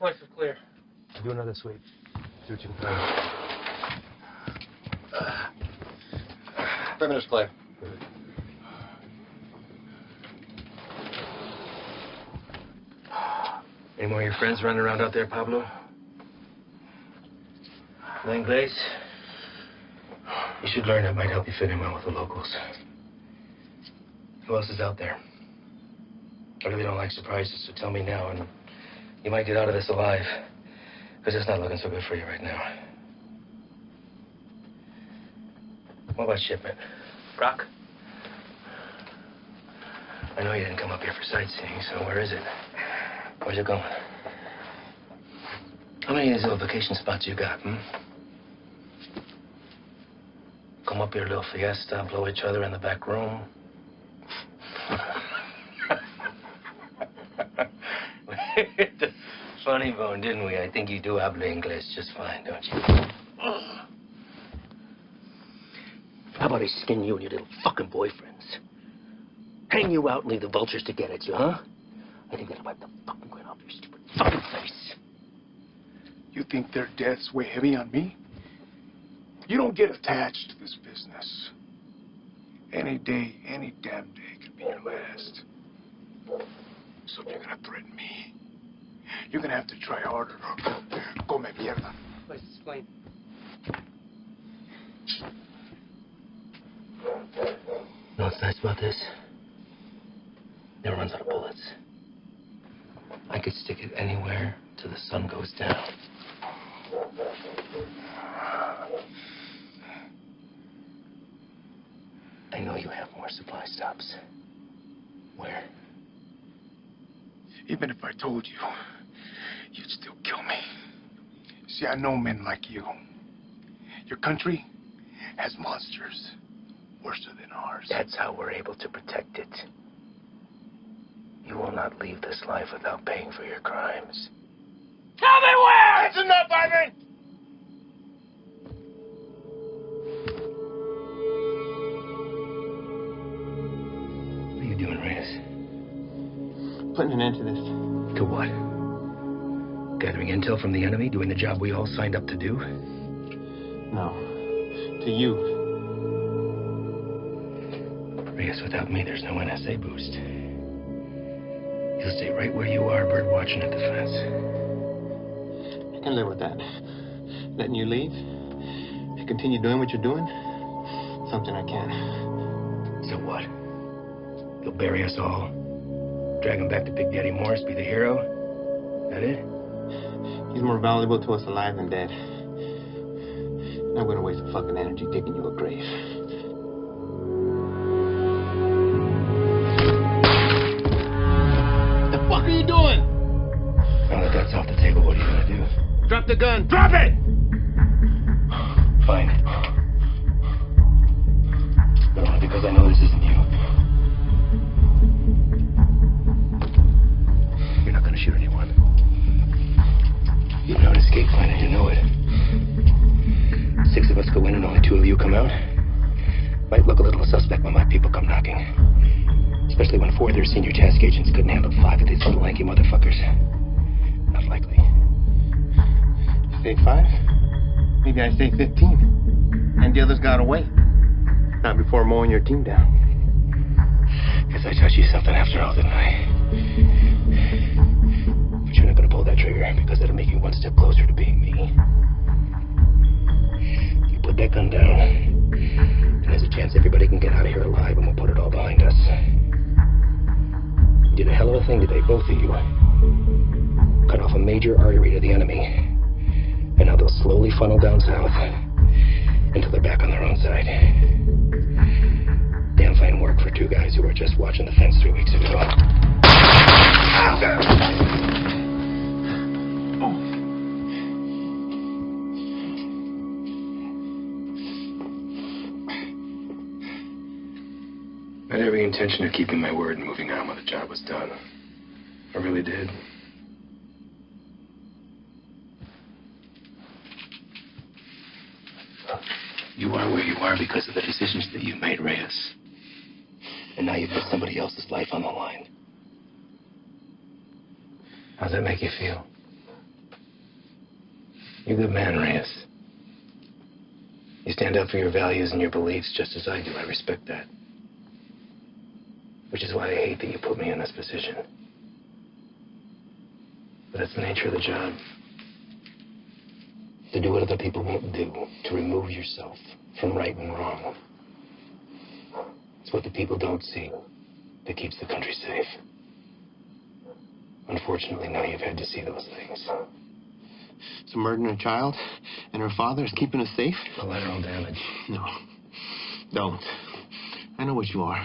Lights are clear. Do another sweep. See what you can find. Perimeter's clear. Any more of your friends running around out there, Pablo? No Inglés? You should learn. It might help you fit in well with the locals. Who else is out there? I really don't like surprises, so tell me now, and you might get out of this alive. Because it's not looking so good for you right now. What about shipment? Rock? I know you didn't come up here for sightseeing, so where is it? Where's it going? How many of these little vacation spots you got, come up here, little fiesta, blow each other in the back room. Funny bone, didn't we? I think you do habla English just fine, don't you? How about I skin you and your little fucking boyfriends? Hang you out and leave the vultures to get at you, huh? I think that'll wipe the fucking grin off your stupid fucking face. You think their deaths weigh heavy on me? You don't get attached to this business. Any day, any damn day could be your last. So if you're gonna threaten me, you're gonna have to try harder. Come mierda. Let's explain. You know what's nice about this? Never runs out of bullets. I could stick it anywhere till the sun goes down. I know you have more supply stops. Where? Even if I told you, you'd still kill me. See, I know men like you. Your country has monsters worse than ours. That's how we're able to protect it. You will not leave this life without paying for your crimes. Tell me where! That's enough, Ivan! What are you doing, Reyes? Putting an end to this. To what? Gathering intel from the enemy, doing the job we all signed up to do? No. To you. Reyes, without me, there's no NSA boost. You'll stay right where you are, bird watching at the fence. I can live with that. Letting you leave and continue doing what you're doing, something I can. So what? You'll bury us all, drag him back to Big Daddy Morris, be the hero? That it? He's more valuable to us alive than dead. Not gonna waste the fucking energy digging you a grave. What the fuck are you doing? Now that that's off the table, what are you gonna do? Drop the gun. Drop it! Fine. But only because I know this isn't you. You're not gonna shoot anyone. You have an escape plan and you know it. 6 of us go in and only 2 of you come out. Might look a little suspect when my people come knocking. Especially when 4 of their senior task agents couldn't handle 5 of these little lanky motherfuckers. Not likely. Say 5? Maybe I say 15. And the others got away. Not before mowing your team down. Guess I taught you something after all, didn't I? But you're not gonna pull that trigger because that'll make you one step closer to being me. You put that gun down, and there's a chance everybody can get out of here alive, and we'll put it all behind us. You did a hell of a thing today, both of you. Cut off a major artery to the enemy. And now they'll slowly funnel down south until they're back on their own side. Damn fine work for 2 guys who were just watching the fence 3 weeks ago. I had every intention of keeping my word and moving on when the job was done. I really did. You are where you are because of the decisions that you made, Reyes. And now you've put somebody else's life on the line. How's that make you feel? You're a good man, Reyes. You stand up for your values and your beliefs just as I do. I respect that. Which is why I hate that you put me in this position. But that's the nature of the job. To do what other people won't do. To remove yourself from right and wrong. It's what the people don't see that keeps the country safe. Unfortunately, now you've had to see those things. So murdering a child and her father is keeping us safe? Collateral damage. No. Don't. I know what you are.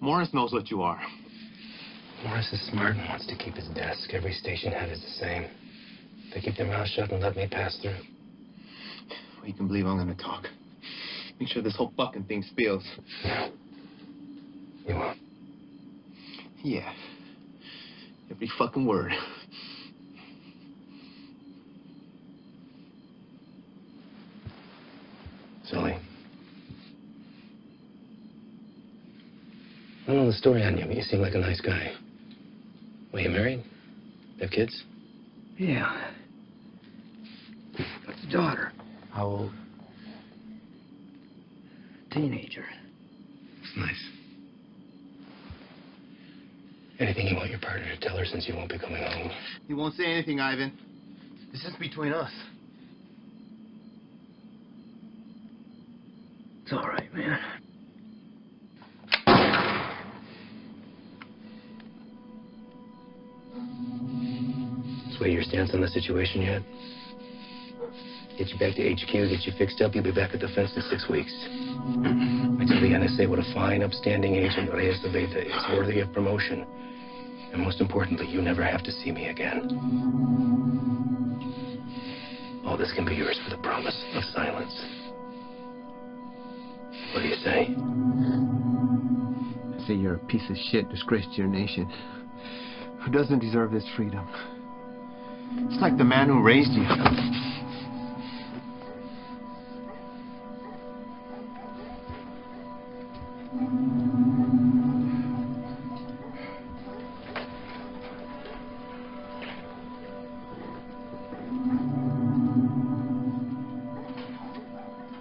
Morris knows what you are. Morris is smart and wants to keep his desk. Every station head is the same. They keep their mouth shut and let me pass through. Well, you can believe I'm going to talk. Make sure this whole fucking thing spills. You will? Yeah. Every fucking word. Sully. I don't know the story on you, but you seem like a nice guy. Were you married? Have kids? Yeah. Got a daughter. How old? Teenager. It's nice. Anything you want your partner to tell her since you won't be coming home? He won't say anything, Ivan. This is between us. It's all right, man. Sway your stance on the situation yet? Get you back to HQ, get you fixed up, you'll be back at the fence in 6 weeks. I tell the NSA what a fine, upstanding agent Reyes Zaveta is, worthy of promotion. And most importantly, you never have to see me again. All this can be yours for the promise of silence. What do you say? I say you're a piece of shit, disgrace to your nation. Who doesn't deserve this freedom? It's like the man who raised you.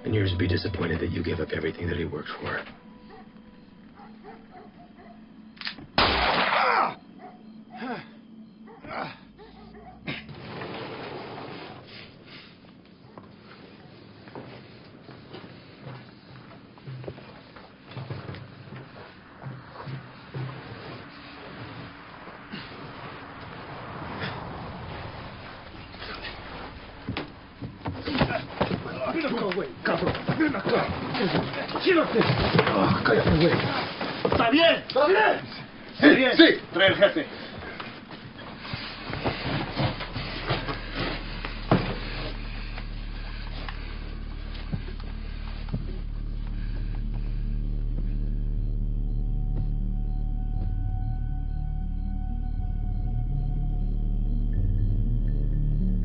And yours would be disappointed that you gave up everything that he worked for. Ven acá, güey, cabrón. Ven acá. Quédate. Cállate, güey. ¿Está bien? ¿Está bien? Sí, bien. Sí. Trae el jefe.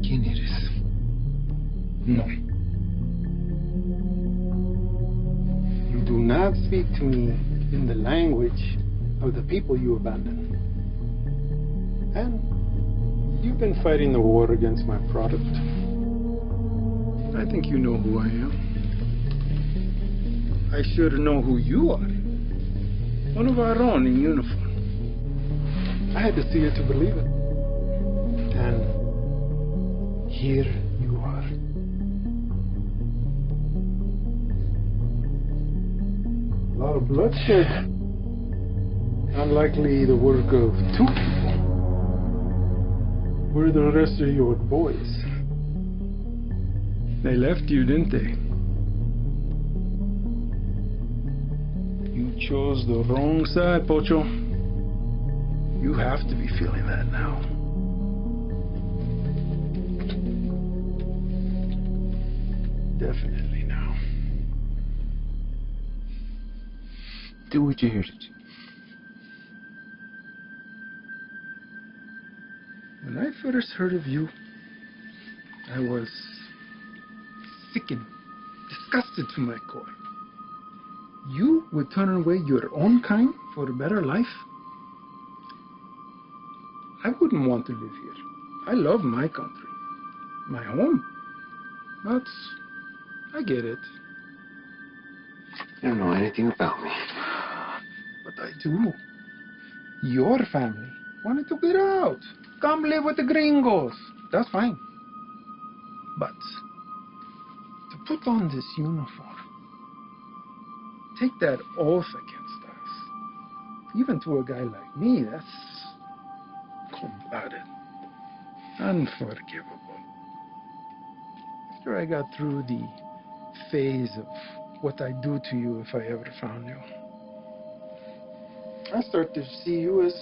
¿Quién eres? No. You do not speak to me in the language of the people you abandoned. And you've been fighting the war against my product. I think you know who I am. I should know who you are. One of our own in uniform. I had to see it to believe it. And here you are. A lot of bloodshed. Unlikely the work of two people. Where are the rest of your boys? They left you, didn't they? You chose the wrong side, Pocho. You have to be feeling that now. Definitely now. Do what you're here to do. When I first heard of you, I was sickened, disgusted to my core. You would turn away your own kind for a better life? I wouldn't want to live here. I love my country, my home. But I get it. You don't know anything about me. But I do. Your family wanted to get out. Come live with the gringos. That's fine. But to put on this uniform, take that oath against us, even to a guy like me, that's cold-blooded, unforgivable. After I got through the phase of what I'd do to you if I ever found you, I start to see you as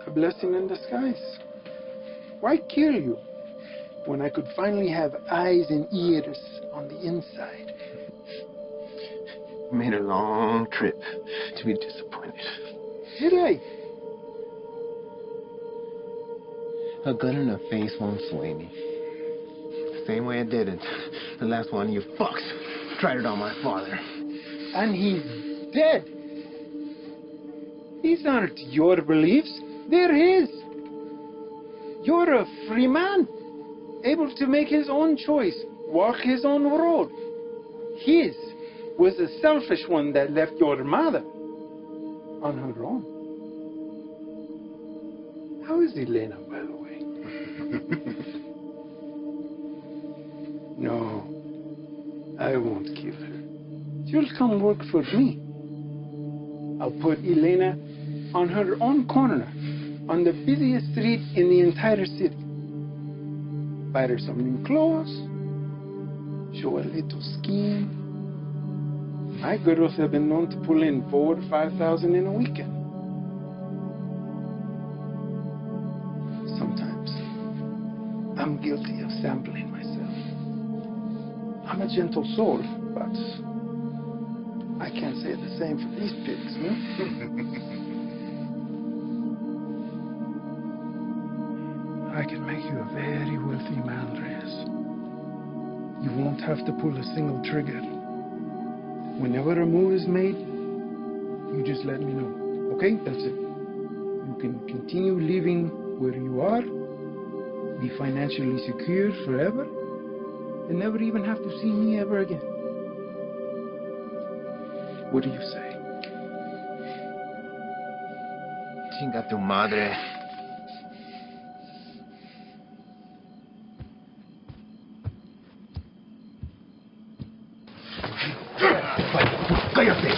a blessing in disguise. Why kill you when I could finally have eyes and ears on the inside? Made a long trip to be disappointed. Did I? A gun in the face won't sway me. Same way it didn't. The last one of you fucks tried it on my father. And he's dead. These aren't your beliefs. They're his. You're a free man, able to make his own choice, walk his own road. His was a selfish one that left your mother on her own. How is Elena, by the way? No, I won't kill her. She'll come work for me. I'll put Elena on her own corner, on the busiest street in the entire city. Buy her some new clothes, show a little scheme. My girls have been known to pull in 4,000 to 5,000 in a weekend. Sometimes I'm guilty of sampling myself. I'm a gentle soul, but I can't say the same for these pigs, no? I can make you a very wealthy man, Reyes. You won't have to pull a single trigger. Whenever a move is made, you just let me know. Okay? That's it. You can continue living where you are, be financially secure forever, and never even have to see me ever again. What do you say? Chinga tu madre. ¡Cállate!